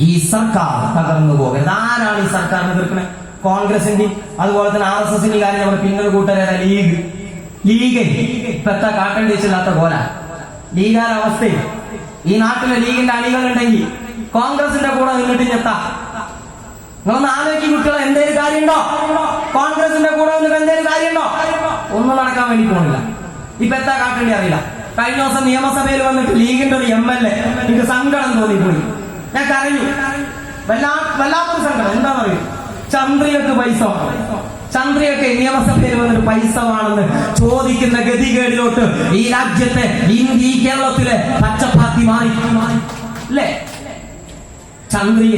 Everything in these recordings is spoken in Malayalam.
ഈ സർക്കാർ തകർന്നു പോകരുത്. ആരാണ് ഈ സർക്കാരിനെ എതിർക്കണേ? കോൺഗ്രസിന്റെ അതുപോലെ തന്നെ RSSന്റെ കാര്യം നമ്മൾ പിന്നീട് കൂട്ടരേതാ ലീഗ് ഇപ്പത്തെ കാട്ടേണ്ടിച്ചില്ലാത്ത പോലെ ലീഗാരുടെ അവസ്ഥയിൽ ഈ നാട്ടിലെ ലീഗിന്റെ അണികളുണ്ടെങ്കിൽ കോൺഗ്രസിന്റെ കൂടെ നിന്നിട്ട് ഞെത്താ. നിങ്ങളൊന്ന് ആലോചിക്കും കുട്ടികളെ, എന്തേലും കാര്യമുണ്ടോ? കോൺഗ്രസിന്റെ കൂടെ നിന്നിട്ട് എന്തേലും കാര്യമുണ്ടോ? ഒന്നും നടക്കാൻ വേണ്ടി പോണില്ല. ഇപ്പൊ എത്താ കാട്ടേണ്ടി അറിയില്ല. കഴിഞ്ഞ ദിവസം നിയമസഭയിൽ വന്നിട്ട് ലീഗിന്റെ ഒരു MLA എനിക്ക് സങ്കടം തോന്നിപ്പോയി. ഞാൻ കരഞ്ഞു. വല്ലാത്തൊരു സങ്കടം. എന്താ പറയും, ചന്ദ്രികക്ക് പൈസ, ചന്ദ്രികക്ക് നിയമസഭയിൽ വന്നിട്ട് പൈസ വേണമെന്ന് ചോദിക്കുന്ന ഗതികേടിലോട്ട് ഈ രാജ്യത്തെ ഈ കേരളത്തിലെ പച്ചപ്പാത്തി മാറി അല്ലേ? ചന്ദ്രിക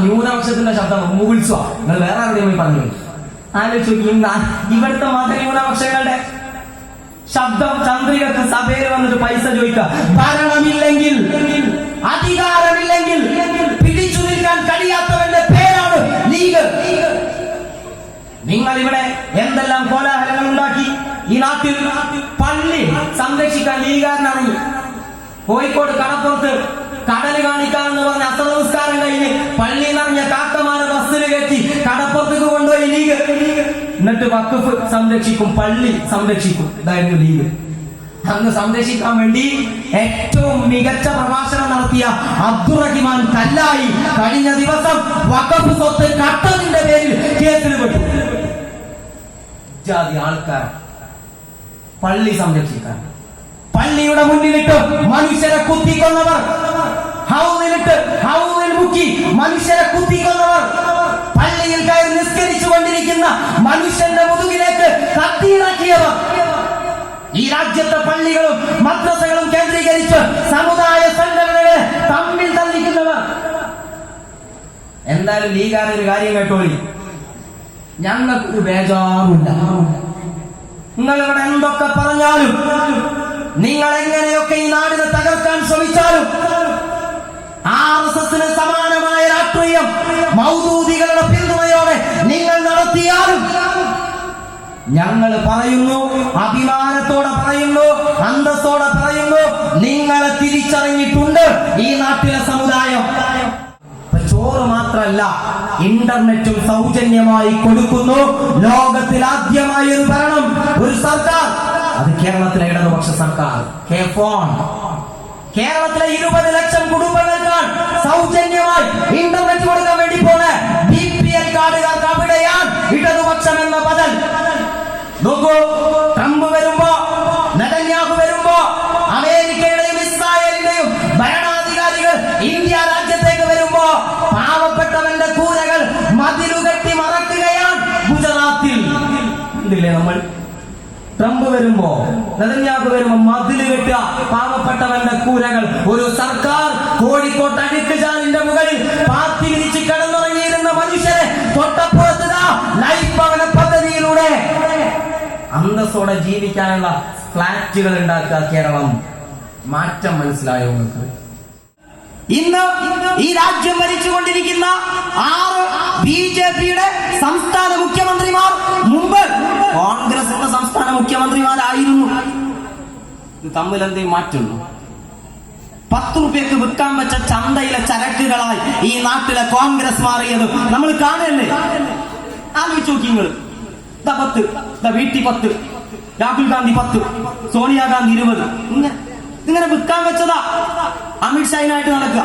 ന്യൂനപക്ഷത്തിന്റെ ശബ്ദം മുകുൾസ്വ നിങ്ങൾ വേറെ ആരുടെയും പോയി പറഞ്ഞു ആലോചിച്ചു. ഇവിടുത്തെ മത ന്യൂനപക്ഷങ്ങളുടെ ശബ്ദം ചന്ദ്രികക്ക് സഭയിൽ വന്നിട്ട് പൈസ ചോദിക്കുക. ഭരണമില്ലെങ്കിൽ, അധികാരമില്ലെങ്കിൽ പിടിച്ചു നിൽക്കാൻ കഴിയാത്തവന്റെ പേരാണ് ലീഗ്. നിങ്ങൾ ഇവിടെ എന്തെല്ലാം കോലാഹലങ്ങൾ ഉണ്ടാക്കി. ഈ നാട്ടിൽ പള്ളി സംരക്ഷിക്കാൻ ലീഗാരനിറങ്ങി. കോഴിക്കോട് കടപ്പുറത്ത് കടല് കാണിക്കാന്ന് പറഞ്ഞ അസർ നമസ്കാരം കഴിഞ്ഞ് പള്ളി നിറഞ്ഞ കാക്കമാരെ ബസ്സിൽ കയറ്റി കടപ്പുറത്തേക്ക് കൊണ്ടുപോയി ലീഗ്. എന്നിട്ട് വഖഫ് സംരക്ഷിക്കും, പള്ളി സംരക്ഷിക്കും. ഇതായിരുന്നു ലീഗ്. അന്ന് സംരക്ഷിക്കാൻ വേണ്ടി ഏറ്റവും മികച്ച പ്രഭാഷണം നടത്തിയ അബ്ദുറഹിമാൻ കല്ലായി കഴിഞ്ഞ ദിവസം വഖഫ് സ്വത്ത് കട്ടതിന്റെ പേരിൽ കേസിൽ പെട്ടു. ജാതി ആൾക്കാർ പള്ളി സംരക്ഷിക്കാൻ, പള്ളിയുടെ മുന്നിലിട്ട് മനുഷ്യരെ കുത്തിക്കൊന്നവർ, ഹൗദിൽ മുക്കി മനുഷ്യരെ കുത്തിക്കൊന്നവർ, പള്ളിയിൽ കയറി നിസ്കരിച്ചു കൊണ്ടിരിക്കുന്ന മനുഷ്യന്റെ മുതുകിലേക്ക് കത്തിയിറക്കിയവർ, ഈ രാജ്യത്തെ പള്ളികളും മദ്രസകളും കേന്ദ്രീകരിച്ച് സമുദായ സംഘടനകളെ തമ്മിൽ തല്ലിക്കുന്നവർ. എന്തായാലും ലീഗാരൊരു കാര്യം കേട്ടോളി, ഞങ്ങൾക്ക് ബേജാറില്ല. നിങ്ങൾ ഇവിടെ എന്തൊക്കെ പറഞ്ഞാലും, നിങ്ങൾ എങ്ങനെയൊക്കെ ഈ നാടിനെ തകർക്കാൻ ശ്രമിച്ചാലും, RSSന് സമാനമായ രാഷ്ട്രീയം മൗദൂദികളുടെ പിന്തുണയോടെ നിങ്ങൾ നടത്തിയാലും ഞങ്ങൾ പറയുന്നു, അഭിമാനത്തോടെ പറയുന്നു, അന്തസ്സോടെ പറയുന്നു, നിങ്ങളെ തിരിച്ചറിഞ്ഞിട്ടുണ്ട് ഈ നാട്ടിലെ സമുദായം. ചോറ് മാത്രമല്ല, ഇന്റർനെറ്റും സൗജന്യമായി കൊടുക്കുന്നു. ലോകത്തിൽ ആദ്യമായി ഒരു ഭരണം, ഒരു സർക്കാർ, അത് കേരളത്തിലെ ഇടതുപക്ഷ സർക്കാർ. കേരളത്തിലെ 20 ലക്ഷം കുടുംബങ്ങൾക്കാണ് സൗജന്യമായി ഇന്റർനെറ്റ് കൊടുക്കാൻ വേണ്ടി പോണേ. BPL കാർഡുകാർക്ക് അവിടെയാണ് ഇടതുപക്ഷം എന്ന ബദൽ. നോക്കൂ, ട്രംപ് വരുമ്പോ, നെതന്യാഹു വരുമ്പോ, അമേരിക്കയുടെയും ഇസ്രായേലിന്റെയും ഭരണാധികാരികൾ ഇന്ത്യ രാജ്യത്തേക്ക് വരുമ്പോ പാവപ്പെട്ടവന്റെ കൂരകൾ മതിലുകെട്ടി മറക്കുകയാണ് ഗുജറാത്തിൽ. കണ്ടില്ലേ നമ്മൾ? ട്രംപ് വരുമ്പോ, നെതന്യാഹു വരുമ്പോ മതില് കെട്ടുക പാവപ്പെട്ടവന്റെ കൂരകൾ. ഒരു സർക്കാർ കോഴിക്കോട്ട് അഴുക്കുചാലിന്റെ മുകളിൽ പാത്തി വിരിച്ച് കിടന്നുറങ്ങിയിരുന്ന മനുഷ്യരെ തൊട്ടപ്പുറത്ത് ലൈഫ് ഭവന പദ്ധതിയിലൂടെ അന്തസ്സോടെ ജീവിക്കാനുള്ള ഫ്ലാറ്റുകൾ ഉണ്ടാക്കുക കേരളം. മാറ്റം മനസ്സിലായോ നിങ്ങൾക്ക്? ഇന്ന് ഈ രാജ്യം ഭരിച്ചുകൊണ്ടിരിക്കുന്ന 6 BJPയുടെ സംസ്ഥാന മുഖ്യമന്ത്രിമാർ മുമ്പ് കോൺഗ്രസിന്റെ സംസ്ഥാന മുഖ്യമന്ത്രിമാരായിരുന്നു. ഇത് തമ്മിൽ എന്തെങ്കിലും മാറ്റുന്നു? 10 രൂപയ്ക്ക് വിൽക്കാൻ വെച്ച ചന്തയിലെ ചരക്കുകളായി ഈ നാട്ടിലെ കോൺഗ്രസ് മാറിയത് നമ്മൾ കാണല്ലേ? ആലോചിച്ച് നോക്കി നിങ്ങൾ. 10, വീട്ടിൽ 10, രാഹുൽ ഗാന്ധി 10, സോണിയാഗാന്ധി 20. ഇങ്ങനെ വിൽക്കാൻ വെച്ചതാ. അമിത്ഷായിനായിട്ട് നടക്കുക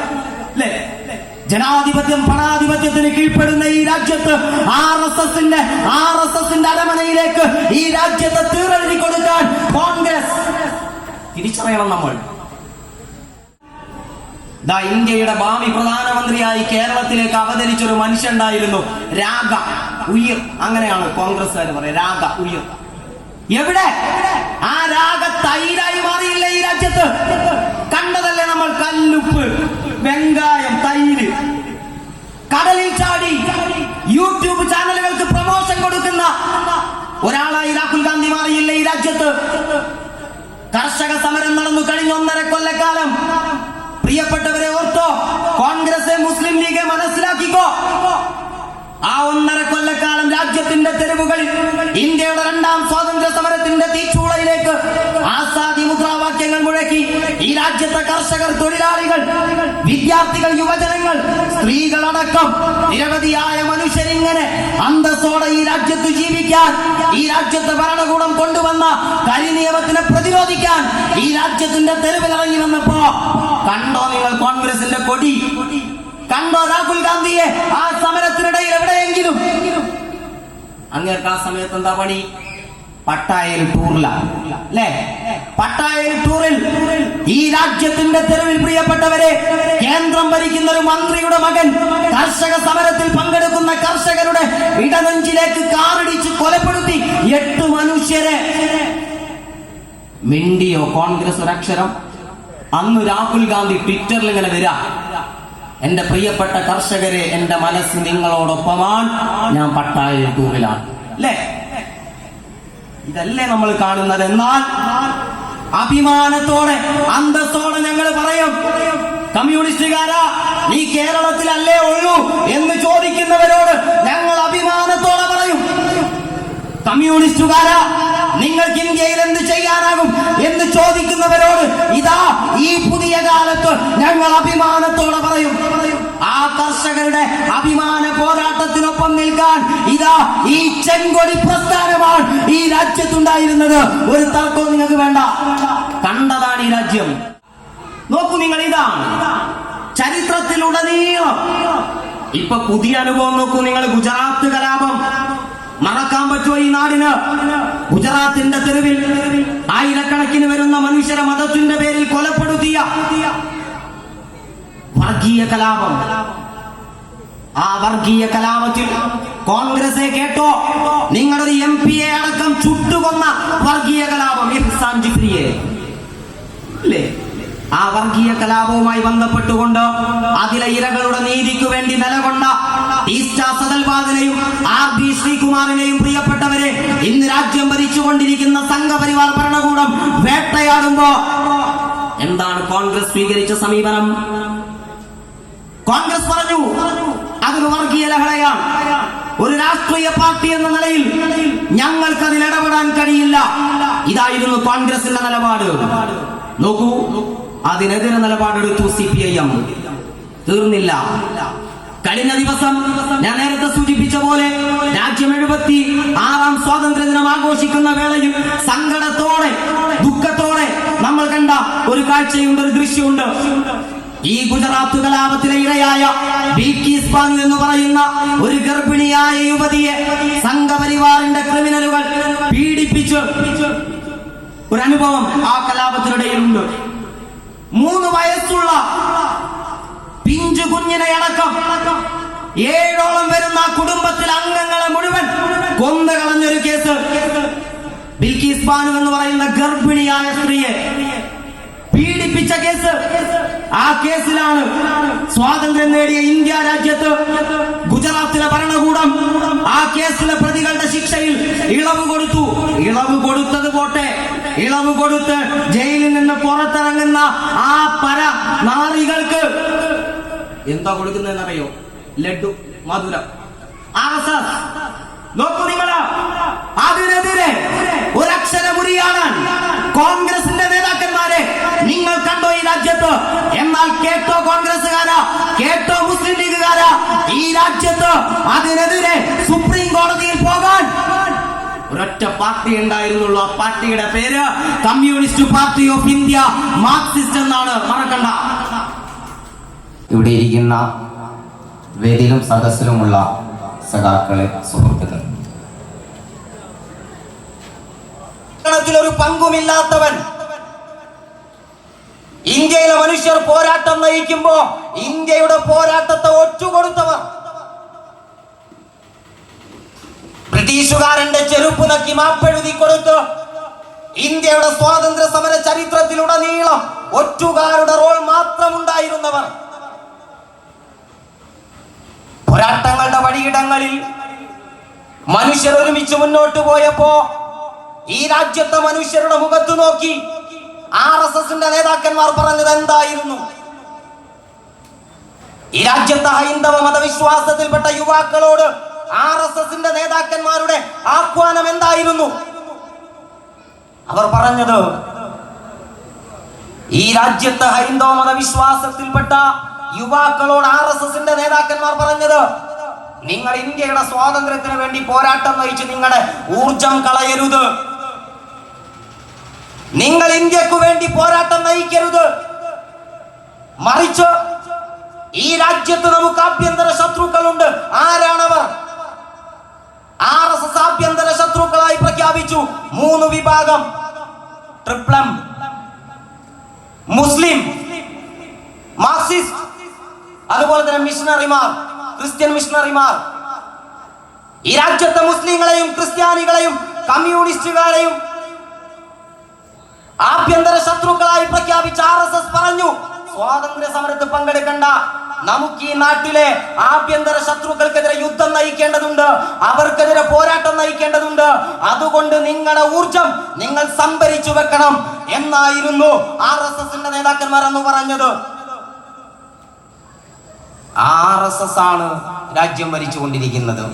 അല്ലേ? ജനാധിപത്യം പണാധിപത്യത്തിന് കീഴ്പ്പെടുന്ന ഈ രാജ്യത്ത് RSSന്റെ അരമനയിലേക്ക് ഈ രാജ്യത്തെ തീറെഴുതി കൊടുക്കാൻ കോൺഗ്രസ് തിരിച്ചറിയണം. നമ്മൾ ഇന്ത്യയുടെ ഭാവി പ്രധാനമന്ത്രിയായി കേരളത്തിലേക്ക് അവതരിച്ചൊരു മനുഷ്യണ്ടായിരുന്നു, രാഗ ഉയർ. അങ്ങനെയാണ് കോൺഗ്രസ്സുകാർ പറയുക, രാഗ ഉയർ. എവിടെ ആ രാഗ തൈരായി മാറിയില്ല ഈ രാജ്യത്ത്? കണ്ടതല്ലേ നമ്മൾ? കല്ലുപ്പ്, വെങ്കായം, തൈര്. കടലിൽ ചാടി യൂട്യൂബ് ചാനലുകൾക്ക് പ്രമോഷൻ കൊടുക്കുന്ന ഒരാളായി രാഹുൽ ഗാന്ധി മാറിയില്ല ഈ രാജ്യത്ത്. കർഷക സമരം നടന്നു കഴിഞ്ഞ 1.5 കൊല്ലക്കാലം. പ്രിയപ്പെട്ടവരെ ഓർത്തോ, കോൺഗ്രസ്, മുസ്ലിം ലീഗ് മനസ്സിലാക്കിക്കോ. ആ 1.5 കൊല്ലക്കാലം രാജ്യത്തിന്റെ തെരുവുകളിൽ ഇന്ത്യയുടെ രണ്ടാം സ്വാതന്ത്ര്യ സമരത്തിന്റെ തീച്ചൂളയിലേക്ക് ആസാദി മുദ്രാവാക്യങ്ങൾ മുഴക്കി ഈ രാജ്യത്തെ കർഷകർ, തൊഴിലാളികൾ, വിദ്യാർത്ഥികൾ, യുവജനങ്ങൾ, സ്ത്രീകളടക്കം നിരവധിയായ മനുഷ്യരിങ്ങനെ അന്തസ്സോടെ ഈ രാജ്യത്ത് ജീവിക്കാൻ, ഈ രാജ്യത്തെ ഭരണകൂടം കൊണ്ടുവന്ന കരിനിയമത്തിനെ പ്രതിരോധിക്കാൻ ഈ രാജ്യത്തിന്റെ തെരുവിലിറങ്ങി വന്നപ്പോ കണ്ടോ നിങ്ങൾ കോൺഗ്രസിന്റെ കൊടി? കണ്ടോ രാഹുൽ ഗാന്ധിയെ ആ സമരത്തിനിടയിൽ എവിടെയെങ്കിലും? അങ്ങേർക്ക് ആ സമയത്ത് എന്താ പണി? പട്ടായയിൽ ടൂറിലാണ് അല്ലേ? പട്ടായയിൽ ടൂറിൽ ഈ രാജ്യത്തിന്റെ തെരുവിൽ പ്രിയപ്പെട്ടവരെ, കേന്ദ്രം ഭരിക്കുന്ന ഒരു മന്ത്രിയുടെ മകൻ കർഷക സമരത്തിൽ പങ്കെടുക്കുന്ന കർഷകരുടെ ഇടനെഞ്ചിലേക്ക് കാറിടിച്ച് കൊലപ്പെടുത്തി 8 മനുഷ്യരെ. മിണ്ടിയോ കോൺഗ്രസ് ഒരക്ഷരം? അന്ന് രാഹുൽ ഗാന്ധി ട്വിറ്ററിൽ ഇങ്ങനെ വരാ, എന്റെ പ്രിയപ്പെട്ട കർഷകരെ, എന്റെ മനസ്സ് നിങ്ങളോടൊപ്പമാണ്, ഞാൻ പട്ടായ ടൂറിലാണ് അല്ലേ? ഇതല്ലേ നമ്മൾ കാണുന്നത്? എന്നാൽ അഭിമാനത്തോടെ, അന്തസ്സോടെ ഞങ്ങൾ പറയും, കമ്മ്യൂണിസ്റ്റുകാരാ നീ കേരളത്തിലല്ലേ ഉള്ളൂ എന്ന് ചോദിക്കുന്നവരോട് ഞങ്ങൾ അഭിമാനത്തോടെ പറയും, കമ്മ്യൂണിസ്റ്റുകാരാ നിങ്ങൾക്ക് ഇന്ത്യയിൽ എന്ത് ചെയ്യാനാകും എന്ന് ചോദിക്കുന്നവരോട് ഇതാ ഈ പുതിയ കാലത്ത് ഞങ്ങൾ അഭിമാനത്തോടെ പറയും, ആ കർഷകരുടെ അഭിമാന പോരാട്ടത്തിനൊപ്പം നിൽക്കാൻ ഇതാ ഈ ചെങ്കൊടി പ്രസ്ഥാനമാണ് ഈ രാജ്യത്തുണ്ടായിരുന്നത്. ഒരു തർക്കവും നിങ്ങൾക്ക് വേണ്ട. കണ്ടതാണ് ഈ രാജ്യം. നോക്കൂ നിങ്ങൾ, ഇതാണ് ചരിത്രത്തിലുടനീളം. ഇപ്പൊ പുതിയ അനുഭവം നോക്കൂ നിങ്ങൾ. ഗുജറാത്ത് കലാപം മറക്കാൻ പറ്റുമോ ഈ നാടിന്? ഗുജറാത്തിന്റെ തെരുവിൽ ആയിരക്കണക്കിന് വരുന്ന മനുഷ്യരെ മതത്തിന്റെ പേരിൽ കൊലപ്പെടുത്തിയ വർഗീയ കലാപം. ആ വർഗീയ കലാപത്തിൽ കോൺഗ്രസെ കേട്ടോ, നിങ്ങളുടെ MP അടക്കം ചുട്ടുകൊന്ന വർഗീയ കലാപം, ഇഹ്സാൻ ജിഫ്രിയെ അല്ലേ? ആ വർഗീയ കലാപവുമായി ബന്ധപ്പെട്ടുകൊണ്ട് അതിലെ ഇരകളുടെ നീതിക്ക് വേണ്ടി നിലകൊണ്ട ഈസ്റ്റ സദൽവാദിനെയും RB ശ്രീകുമാറിനെയും പ്രിയപ്പെട്ടവരെ ഇന്ന് രാജ്യം ഭരിച്ചുകൊണ്ടിരിക്കുന്ന സംഘപരിവാർ ഭരണകൂടം വേട്ടയാടുമ്പോ എന്താണ് കോൺഗ്രസ് സ്വീകരിച്ച സമീപനം? കോൺഗ്രസ് പറഞ്ഞു അതൊരു വർഗീയ ലഹളയാണ്, ഒരു രാഷ്ട്രീയ പാർട്ടി എന്ന നിലയിൽ ഞങ്ങൾക്ക് അതിൽ ഇടപെടാൻ കഴിയില്ല. ഇതായിരുന്നു കോൺഗ്രസിന്റെ നിലപാട്. നോക്കൂ, അതിനെതിരെ നിലപാടെടുത്തു CPIM. തീർന്നില്ല. കഴിഞ്ഞ ദിവസം ഞാൻ നേരത്തെ സൂചിപ്പിച്ച പോലെ രാജ്യം 76ാം സ്വാതന്ത്ര്യ ദിനം ആഘോഷിക്കുന്ന വേളയിൽ സങ്കടത്തോടെ, ദുഃഖത്തോടെ നമ്മൾ കണ്ട ഒരു കാഴ്ചയുണ്ട്, ഒരു ദൃശ്യമുണ്ട്. ഈ ഗുജറാത്ത് കലാപത്തിലെ ഇരയായ ബിൽക്കീസ് ബാനു എന്ന് പറയുന്ന ഒരു ഗർഭിണിയായ യുവതിയെ സംഘപരിവാറിന്റെ ക്രിമിനലുകൾ പീഡിപ്പിച്ച് ഒരു അനുഭവം ആ കലാപത്തിനിടയിലുണ്ട്. 3 വയസ്സുള്ള പിഞ്ചു കുഞ്ഞിനെ അടക്കം 7ഓളം വരുന്ന കുടുംബത്തിലെ അംഗങ്ങളെ മുഴുവൻ കൊന്നുകളഞ്ഞൊരു കേസ്. ബിൽക്കീസ് ബാനു എന്ന് പറയുന്ന ഗർഭിണിയായ സ്ത്രീയെ പീഡിപ്പിച്ച കേസ്. ആ കേസിലാണ് സ്വാതന്ത്ര്യം നേടിയ ഇന്ത്യ രാജ്യത്ത് ഗുജറാത്തിലെ ഭരണകൂടം ആ കേസിലെ പ്രതികളുടെ ശിക്ഷയിൽ ഇളവ് കൊടുത്തു. ഇളവ് കൊടുത്തത് പോട്ടെ, ഇളവ് കൊടുത്ത് ജയിലിൽ നിന്ന് പുറത്തിറങ്ങുന്ന ആ നാറികൾക്ക് എന്താ കൊടുക്കുന്നതെന്നറിയോ? ലഡ്ഡു, മധുരം. RSS നോക്കൂ നിങ്ങൾ, അതിനെതിരെ ഒരക്ഷരമുറിയാണ് കോൺഗ്രസിന്റെ നേതാക്കന്മാരെ നിങ്ങൾ കണ്ടോ ഈ രാജ്യത്ത്? എന്നാൽ കേട്ടോ കോൺഗ്രസുകാരാ, കേട്ടോ മുസ്ലിം ലീഗുകാരാ, ഈ രാജ്യത്ത് അതിനെതിരെ സുപ്രീം കോടതിയിൽ പോകാൻ ഒരൊറ്റ പാർട്ടി ഉണ്ടായിരുന്നുള്ളൂ. ആ പാർട്ടിയുടെ പേര് communist party of India, Marxist എന്നാണ്, മറക്കണ്ട. ഇവിടെ ഇരിക്കുന്ന വേദിയിലും സദസ്സിലുമുള്ള സഖാക്കളെ, സുഹൃത്തുക്കൾ, ഒരു പങ്കുമില്ലാത്തവൻ, ഇന്ത്യയിലെ മനുഷ്യർ പോരാട്ടം നയിക്കുമ്പോ ഇന്ത്യയുടെ പോരാട്ടത്തെ ഒറ്റുകൊടുത്തവർ, ബ്രിട്ടീഷുകാരന്റെ ചെരുപ്പ് നക്കി മാപ്പെഴുതി കൊടുത്ത് ഇന്ത്യയുടെ സ്വാതന്ത്ര്യ സമര ചരിത്രത്തിലുടനീളം ഒറ്റുകാരുടെ റോൾ മാത്രമുണ്ടായിരുന്നവർ, പോരാട്ടങ്ങളുടെ വഴിയിടങ്ങളിൽ മനുഷ്യർ ഒരുമിച്ച് മുന്നോട്ട് പോയപ്പോ ഈ രാജ്യത്തെ മനുഷ്യരുടെ മുഖത്ത് നോക്കി RSSന്റെ നേതാക്കന്മാർ പറഞ്ഞത് എന്തായിരുന്നു? ഈ രാജ്യത്തെ ഹൈന്ദവ മതവിശ്വാസത്തിൽപ്പെട്ട യുവാക്കളോട് RSSന്റെ നേതാക്കന്മാരുടെ ആഹ്വാനം എന്തായിരുന്നു? അവർ പറഞ്ഞത്, ഈ രാജ്യത്ത് ഹൈന്ദവ മതവിശ്വാസത്തിൽപ്പെട്ട യുവാക്കളോട് RSSന്റെ നേതാക്കന്മാർ പറഞ്ഞത്, നിങ്ങൾ ഇന്ത്യയുടെ സ്വാതന്ത്ര്യത്തിന് വേണ്ടി പോരാട്ടം നയിച്ച് നിങ്ങളുടെ ഊർജം കളയരുത്, നിങ്ങൾ ഇന്ത്യക്ക് വേണ്ടി പോരാട്ടം നയിക്കരുത്, മറിച്ച് ഈ രാജ്യത്ത് നമുക്ക് ആഭ്യന്തര ശത്രുക്കളുണ്ട്. ആരാണവർ? RSS ആഭ്യന്തര ശത്രുക്കളായി പ്രഖ്യാപിച്ചു 3 വിഭാഗം: ട്രിപ്ലം, മുസ്ലിം, മാർക്സിസ്റ്റ്, അതുപോലെ തന്നെ മിഷണറിമാർ, ക്രിസ്ത്യൻ മിഷണറിമാർ. ഈ രാജ്യത്തെ മുസ്ലിങ്ങളെയും ക്രിസ്ത്യാനികളെയും കമ്മ്യൂണിസ്റ്റുകാരെയും ആഭ്യന്തര ശത്രുക്കളായി പ്രഖ്യാപിച്ച RSS പറഞ്ഞു, സ്വാതന്ത്ര്യ സമരത്ത് പങ്കെടുക്കണ്ട, നമുക്ക് ഈ നാട്ടിലെ ആഭ്യന്തര ശത്രുക്കൾക്കെതിരെ യുദ്ധം നയിക്കേണ്ടതുണ്ട്, അവർക്കെതിരെ പോരാട്ടം നയിക്കേണ്ടതുണ്ട്, അതുകൊണ്ട് നിങ്ങളുടെ ഊർജം നിങ്ങൾ സംഭരിച്ചു വെക്കണം എന്നായിരുന്നു RSSന്റെ നേതാക്കന്മാർ എന്ന് പറഞ്ഞത്. RSS ആണ് രാജ്യം ഭരിച്ചുകൊണ്ടിരിക്കുന്നത്.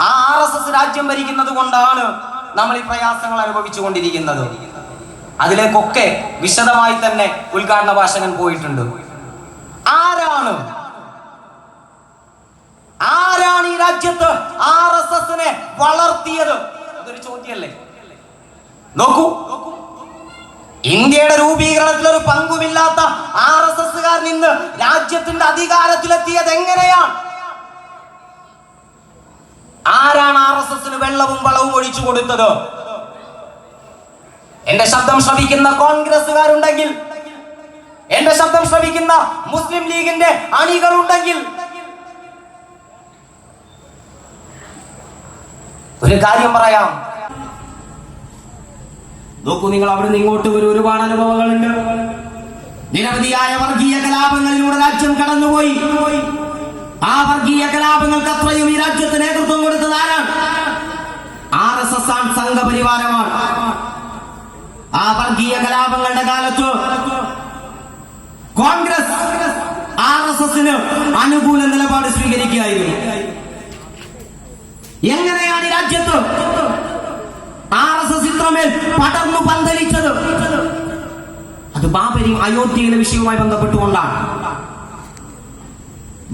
ആ RSS രാജ്യം ഭരിക്കുന്നത് കൊണ്ടാണ് നമ്മൾ ഈ പ്രയാസങ്ങൾ അനുഭവിച്ചു കൊണ്ടിരിക്കുന്നത്. അതിലേക്കൊക്കെ വിശദമായി തന്നെ ഉദ്ഘാടന ഭാഷകൻ പോയിട്ടുണ്ട്. ആരാണ് ഈ രാജ്യത്ത് RSSനെ വളർത്തിയത്? അതൊരു ചോദ്യമല്ലേ? നോക്കൂ, ഇന്ത്യയുടെ രൂപീകരണത്തിൽ ഒരു പങ്കുമില്ലാത്ത RSSകാർ നിന്ന് രാജ്യത്തിന്റെ അധികാരത്തിലെത്തിയത് എങ്ങനെയാണ്? ആരാണ് RSSന് വെള്ളവും വളവും ഒഴിച്ചു കൊടുത്തത്? എന്റെ ശബ്ദം ശ്രവിക്കുന്ന കോൺഗ്രസുകാരുണ്ടെങ്കിൽ, എന്റെ ശബ്ദം ശ്രവിക്കുന്ന മുസ്ലിം ലീഗിന്റെ അണികളുണ്ടെങ്കിൽ ഒരു കാര്യം പറയാം. നോക്കൂ, നിങ്ങൾ അവിടെ നിന്ന് ഇങ്ങോട്ട് ഒരുപാട് അനുഭവങ്ങളുണ്ട്. നിരവധിയായ വർഗീയ കലാപങ്ങളിലൂടെ രാജ്യം കടന്നുപോയി. ആ വർഗീയ കലാപങ്ങൾക്ക് അത്രയും ഈ രാജ്യത്ത് നേതൃത്വം കൊടുത്തത് ആരാണ്? RSS ആണ്, സംഘപരിവാരമാണ്. ആ വർഗീയ കലാപങ്ങളുടെ കാലത്ത് കോൺഗ്രസ് RSSന് അനുകൂല നിലപാട് സ്വീകരിക്കുകയായിരുന്നു. എങ്ങനെയാണ് ഈ രാജ്യത്ത് RSS ഇത്രമേൽ പടർന്നു പന്തലിച്ചത്? അത് ബാബരി അയോധ്യയിലെ വിഷയവുമായി ബന്ധപ്പെട്ടുകൊണ്ടാണ്.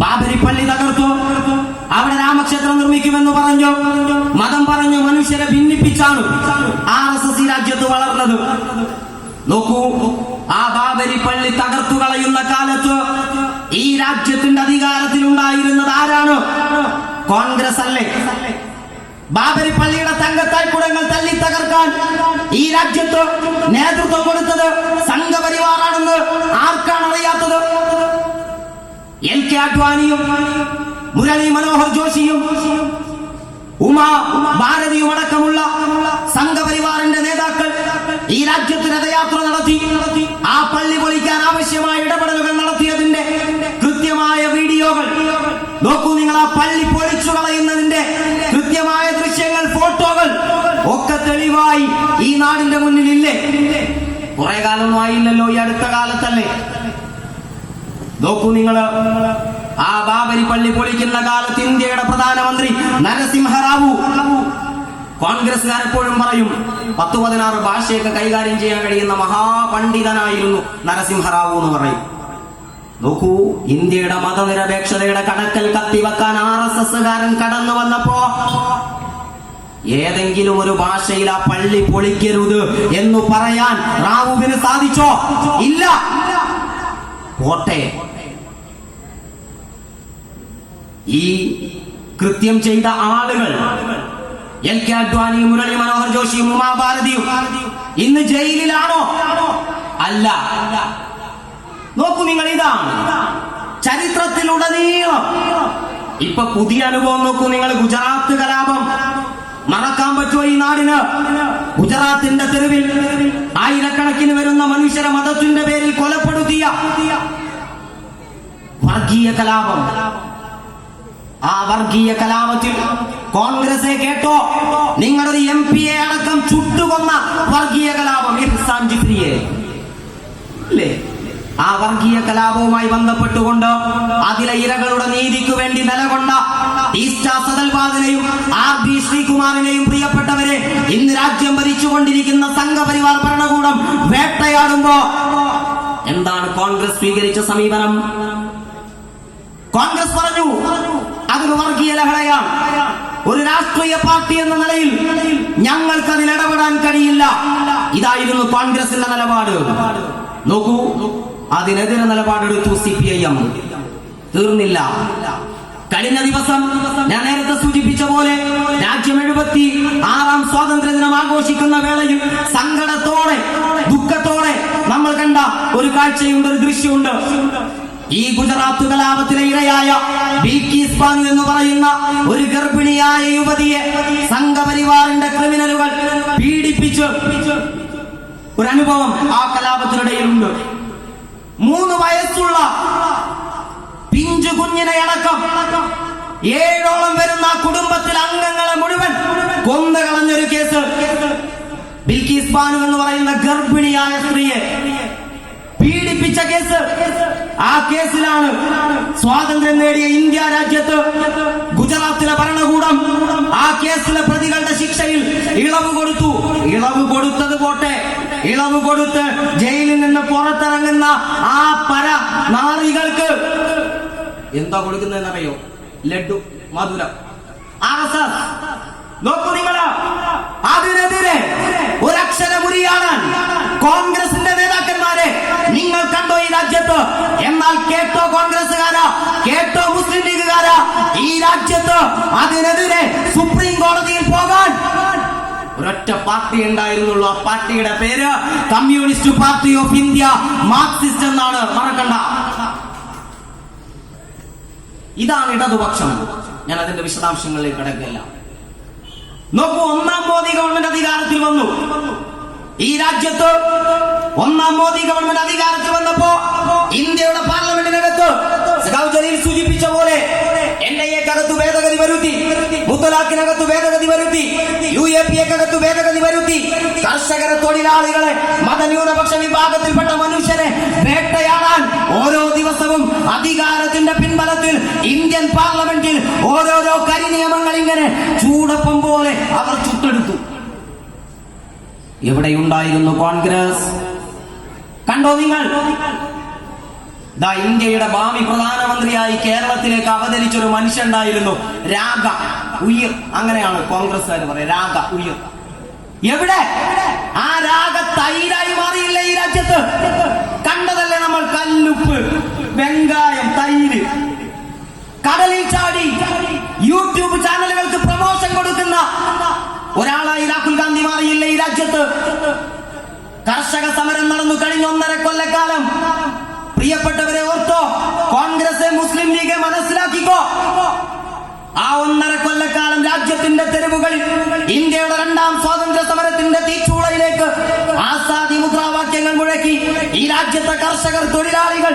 ബാബരി പള്ളി തകർത്തു, അവിടെ രാമക്ഷേത്രം നിർമ്മിക്കുമെന്ന് പറഞ്ഞു, മതം പറഞ്ഞു മനുഷ്യരെ ഭിന്നിപ്പിച്ചാണ് RSS ഈ രാജ്യത്ത് വളർന്നത്. നോക്കൂ, ആ ബാബരി പള്ളി തകർത്തു കളയുന്ന കാലത്ത് ഈ രാജ്യത്തിന്റെ അധികാരത്തിൽ ഉണ്ടായിരുന്നത് ആരാണ്? കോൺഗ്രസ് അല്ലേ? ബാബരി പള്ളിയുടെ തങ്കത്തായ്ക്കുടങ്ങൾ തല്ലി തകർക്കാൻ ഈ രാജ്യത്ത് നേതൃത്വം കൊടുത്തത് സംഘപരിവാറാണെന്ന് ആർക്കാണ് അറിയാത്തത്? LK അഡ്വാനിയും മുരളി മനോഹർ ജോഷിയും ഉമാ ഭാരതിയും അടക്കമുള്ള സംഘപരിവാറിന്റെ നേതാക്കൾ ഈ രാജ്യത്ത് രഥയാത്ര നടത്തി ആ പള്ളി പൊളിക്കാൻ ആവശ്യമായ ഇടപെടലുകൾ നടത്തിയതിന്റെ കൃത്യമായ വീഡിയോകൾ നോക്കൂ. നിങ്ങൾ ആ പള്ളി പൊളിച്ചു കളയുന്നതിന്റെ കൃത്യമായ ദൃശ്യങ്ങൾ, ഫോട്ടോകൾ ഒക്കെ തെളിവായി ഈ നാടിന്റെ മുന്നിലില്ലേ? കുറെ കാലമൊന്നും ആയില്ലല്ലോ, ഈ അടുത്ത കാലത്തല്ലേ. നോക്കൂ, നിങ്ങൾ ആ ബാബരി പള്ളി പൊളിക്കുന്ന കാലത്ത് ഇന്ത്യയുടെ പ്രധാനമന്ത്രി നരസിംഹറാവു, കോൺഗ്രസ്സുകാർ എപ്പോഴും പറയും 10-16 ഭാഷയൊക്കെ കൈകാര്യം ചെയ്യാൻ കഴിയുന്ന മഹാപണ്ഡിതനായിരുന്നു നരസിംഹറാവു എന്ന് പറയും. നോക്കൂ, ഇന്ത്യയുടെ മതനിരപേക്ഷതയുടെ കടക്കൽ കത്തിവെക്കാൻ RSSകാരൻ കടന്നു വന്നപ്പോ ഏതെങ്കിലും ഒരു ഭാഷയിൽ ആ പള്ളി പൊളിക്കരുത് എന്ന് പറയാൻ റാവുവിന് സാധിച്ചോ? ഇല്ല. പോട്ടെ, ഈ കൃത്യം ചെയ്ത ആളുകൾ LK അഡ്വാനിയും മുരളി മനോഹർ ജോഷിയും ഉമാ ഭാരതിയും ഇന്ന് ജയിലിലാണോ? അല്ല. നോക്കൂ, നിങ്ങൾ ഇതാണ് ചരിത്രത്തിലുടനീളം. ഇപ്പൊ പുതിയ അനുഭവം നോക്കൂ നിങ്ങൾ. ഗുജറാത്ത് കലാപം മറക്കാൻ പറ്റുമോ ഈ നാടിന്? ഗുജറാത്തിന്റെ തെരുവിൽ ആയിരക്കണക്കിന് വരുന്ന മനുഷ്യരെ മതത്തിന്റെ പേരിൽ കൊലപ്പെടുത്തിയ വർഗീയ കലാപം. ആ വർഗീയ കലാപത്തിൽ കോൺഗ്രസെ കേട്ടോ, നിങ്ങളുടെ MP അടക്കം ചുട്ടുകൊന്ന വർഗീയ കലാപം ഇഹ്സാൻ ജിഫ്രിയെ അല്ലേ? ആ ആ വർഗീയ കലാപവുമായി ബന്ധപ്പെട്ടുകൊണ്ട് അതിലെ ഇരകളുടെ നീതിക്ക് വേണ്ടി നിലകൊണ്ട ഈസ്റ്റ സദൽവാദിനെയും ആർ ബി ശ്രീകുമാറിനെയും പ്രിയപ്പെട്ടവരെ ഇന്ന് രാജ്യം ഭരിച്ചുകൊണ്ടിരിക്കുന്ന സംഘപരിവാർ ഭരണകൂടം വേട്ടയാടുമ്പോ എന്താണ് കോൺഗ്രസ് സ്വീകരിച്ച സമീപനം? കോൺഗ്രസ് പറഞ്ഞു അതൊരു വർഗീയ ലഹളയാണ്. ഒരു രാഷ്ട്രീയ പാർട്ടി എന്ന നിലയിൽ ഞങ്ങൾക്ക് അതിൽ ഇടപെടാൻ കഴിയില്ല. ഇതായിരുന്നു കോൺഗ്രസിന്റെ നിലപാട്. നോക്കൂ, അതിനെതിരെ നിലപാടെടുത്തു CPIM. തീർന്നില്ല. കഴിഞ്ഞ ദിവസം ഞാൻ നേരത്തെ സൂചിപ്പിച്ച പോലെ രാജ്യം 76ാം സ്വാതന്ത്ര്യ ദിനം ആഘോഷിക്കുന്ന വേളയിൽ സങ്കടത്തോടെ ദുഃഖത്തോടെ നമ്മൾ കണ്ട ഒരു കാഴ്ചയുണ്ട്, ഒരു ദൃശ്യമുണ്ട്. ഈ ഗുജറാത്ത് കലാപത്തിലെ ഇരയായ ബിൽക്കീസ് ബാനു എന്ന് പറയുന്ന ഒരു ഗർഭിണിയായ യുവതിയെ സംഘപരിവാറിന്റെ ക്രിമിനലുകൾ പീഡിപ്പിച്ച് ഒരു അനുഭവം ആ കലാപത്തിനിടയിലുണ്ട്. 3 വയസ്സുള്ള പിഞ്ചു കുഞ്ഞിനെ അടക്കം 7ഓളം വരുന്ന കുടുംബത്തിലെ അംഗങ്ങളെ മുഴുവൻ കൊന്നുകളഞ്ഞൊരു കേസ്. ബിൽക്കീസ് ബാനു എന്ന് പറയുന്ന ഗർഭിണിയായ സ്ത്രീയെ പീഡിപ്പിച്ച കേസ്. ആ കേസിലാണ് സ്വാതന്ത്ര്യം നേടിയ ഇന്ത്യ രാജ്യത്ത് ഗുജറാത്തിലെ ഭരണകൂടം ആ കേസിലെ പ്രതികളുടെ ശിക്ഷയിൽ ഇളവ് കൊടുത്തു. ഇളവ് കൊടുത്തത് പോട്ടെ, ഇളവ് കൊടുത്ത് ജയിലിൽ നിന്ന് പുറത്തിറങ്ങുന്ന ആ നാറികൾക്ക് എന്താ കൊടുക്കുന്നതെന്നറിയോ? ലഡ്ഡു, മധുരം. RSS നോക്കൂ നിങ്ങൾ, അതിനെതിരെ ഒരക്ഷരമുരിയാടാൻ കോൺഗ്രസിന്റെ നേതാക്കന്മാരെ നിങ്ങൾ കണ്ടോ ഈ രാജ്യത്ത്? എന്നാൽ കേട്ടോ കോൺഗ്രസുകാരാ, കേട്ടോ മുസ്ലിം ലീഗുകാരാ, ഈ രാജ്യത്ത് അതിനെതിരെ സുപ്രീം കോടതിയിൽ പോകാൻ ഒരൊറ്റ പാർട്ടി ഉണ്ടായിരുന്നുള്ളൂ. ആ പാർട്ടിയുടെ പേര് communist party of India, Marxist എന്നാണ്, മറക്കണ്ട. ഇതാണ് ഇടതുപക്ഷം. ഞാൻ അതിന്റെ വിശദാംശങ്ങളിലേക്ക് കിടക്കില്ല. നോക്കൂ, 1ാം മോദി ഗവൺമെന്റ് അധികാരത്തിൽ വന്നു. ഈ രാജ്യത്ത് 1ാം മോദി ഗവൺമെന്റ് അധികാരത്തിൽ വന്നപ്പോ ഇന്ത്യയുടെ പാർലമെന്റിനകത്ത് ജലീൽ സൂചിപ്പിച്ച പോലെ NIA-ക്കകത്ത് ഭേദഗതി വരുത്തി, മുത്തലാഖിനകത്ത് ഭേദഗതി വരുത്തി, UAPA-ക്കകത്ത് ഭേദഗതി വരുത്തി. കർഷകരെ, തൊഴിലാളികളെ, മതന്യൂനപക്ഷ വിഭാഗത്തിൽപ്പെട്ട മനുഷ്യരെ വേട്ടയാടാൻ ഓരോ ദിവസവും അധികാരത്തിന്റെ പിൻബലത്തിൽ ഇന്ത്യൻ പാർലമെന്റിൽ ഓരോരോ കരിനിയമങ്ങൾ ഇങ്ങനെ ചൂടപ്പം പോലെ അവർ ചുട്ടെടുത്തു. എവിടെയുണ്ടായിരുന്നു കോൺഗ്രസ്? കണ്ടോ നിങ്ങൾ? ഇന്ത്യയുടെ ഭാവി പ്രധാനമന്ത്രിയായി കേരളത്തിലേക്ക് അവതരിച്ചൊരു മനുഷ്യൻ ഉണ്ടായിരുന്നു, രാഗ ഉയ്യർ. അങ്ങനെയാണ് കോൺഗ്രസ്സുകാർ പറയുക, രാഗ ഉയ്യർ. എവിടെ? ആ രാഗ തൈരായി മാറിയില്ല ഈ രാജ്യത്ത്. കണ്ടതല്ലേ നമ്മൾ, കല്ലുപ്പ്, വെങ്കായം, തൈര്. കടലിൽ ചാടി യൂട്യൂബ് ചാനലുകൾക്ക് പ്രമോഷൻ കൊടുക്കുന്ന ഒരാളായി രാഹുൽ ഗാന്ധി മാറിയില്ല ഈ രാജ്യത്ത്. കർഷക സമരം നടന്നു കഴിഞ്ഞ 1.5 കൊല്ലക്കാലം. പ്രിയപ്പെട്ടവരെ ഓർത്തോ, കോൺഗ്രസ്, മുസ്ലിം ലീഗ് മനസ്സിലാക്കിക്കോ. ആ 1.5 കൊല്ലക്കാലം രാജ്യത്തിന്റെ തെരുവുകളിൽ ഇന്ത്യയുടെ 2ാം സ്വാതന്ത്ര്യ സമരത്തിന്റെ തീച്ചൂളയിലേക്ക് ആസാദി മുദ്രാവാക്യങ്ങൾ മുഴക്കി ഈ രാജ്യത്തെ കർഷകർ, തൊഴിലാളികൾ,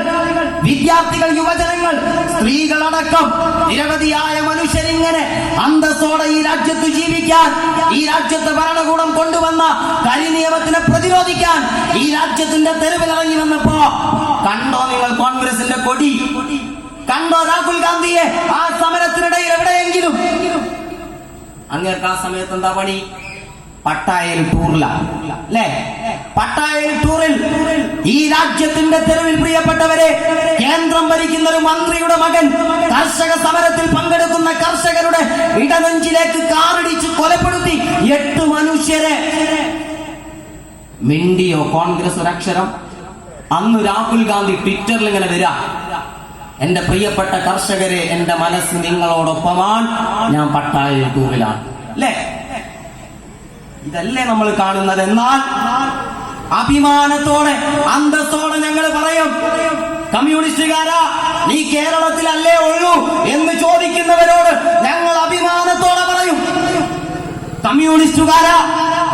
വിദ്യാർത്ഥികൾ, യുവജനങ്ങൾ, സ്ത്രീകളടക്കം നിരവധിയായ മനുഷ്യരിങ്ങനെ അന്തസ്സോടെ ഈ രാജ്യത്ത് ജീവിക്കാൻ ഈ രാജ്യത്തെ ഭരണകൂടം കൊണ്ടുവന്ന കരിനിയമത്തിനെ പ്രതിരോധിക്കാൻ ഈ രാജ്യത്തിന്റെ തെരുവിലിറങ്ങി വന്നപ്പോ കണ്ടോ നിങ്ങൾ കോൺഗ്രസിന്റെ കൊടി? കണ്ടോ രാഹുൽ ഗാന്ധിയെ ആ സമരത്തിനിടയിൽ എവിടെയെങ്കിലും? അങ്ങേർക്ക് ആ സമയത്ത് എന്താ പണി? പട്ടായയിൽ ടൂറിലാണ് അല്ലേ? പട്ടായയിൽ ടൂറിൽ ഈ രാജ്യത്തിന്റെ തെരുവിൽ, പ്രിയപ്പെട്ടവരെ, കേന്ദ്രം ഭരിക്കുന്ന ഒരു മന്ത്രിയുടെ മകൻ കർഷക സമരത്തിൽ പങ്കെടുക്കുന്ന കർഷകരുടെ ഇടനെഞ്ചിലേക്ക് കാറിടിച്ച് കൊലപ്പെടുത്തി 8 മനുഷ്യരെ. മിണ്ടിയോ കോൺഗ്രസ് ഒരക്ഷരം? അന്ന് രാഹുൽ ഗാന്ധി ട്വിറ്ററിൽ ഇങ്ങനെ വരാ, എന്റെ പ്രിയപ്പെട്ട കർഷകരെ, എന്റെ മനസ്സ് നിങ്ങളോടൊപ്പമാണ്, ഞാൻ പട്ടായ ടൂറിലാണ്. അല്ലേ? ഇതല്ലേ നമ്മൾ കാണുന്നത്? എന്നാൽ അഭിമാനത്തോടെ, അന്തസ്സോടെ ഞങ്ങൾ പറയും, കമ്മ്യൂണിസ്റ്റുകാരാ, നീ കേരളത്തിലല്ലേ ഉള്ളൂ എന്ന് ചോദിക്കുന്നവരോട് ഞങ്ങൾ അഭിമാനത്തോടെ പറയും, കമ്മ്യൂണിസ്റ്റുകാരാ,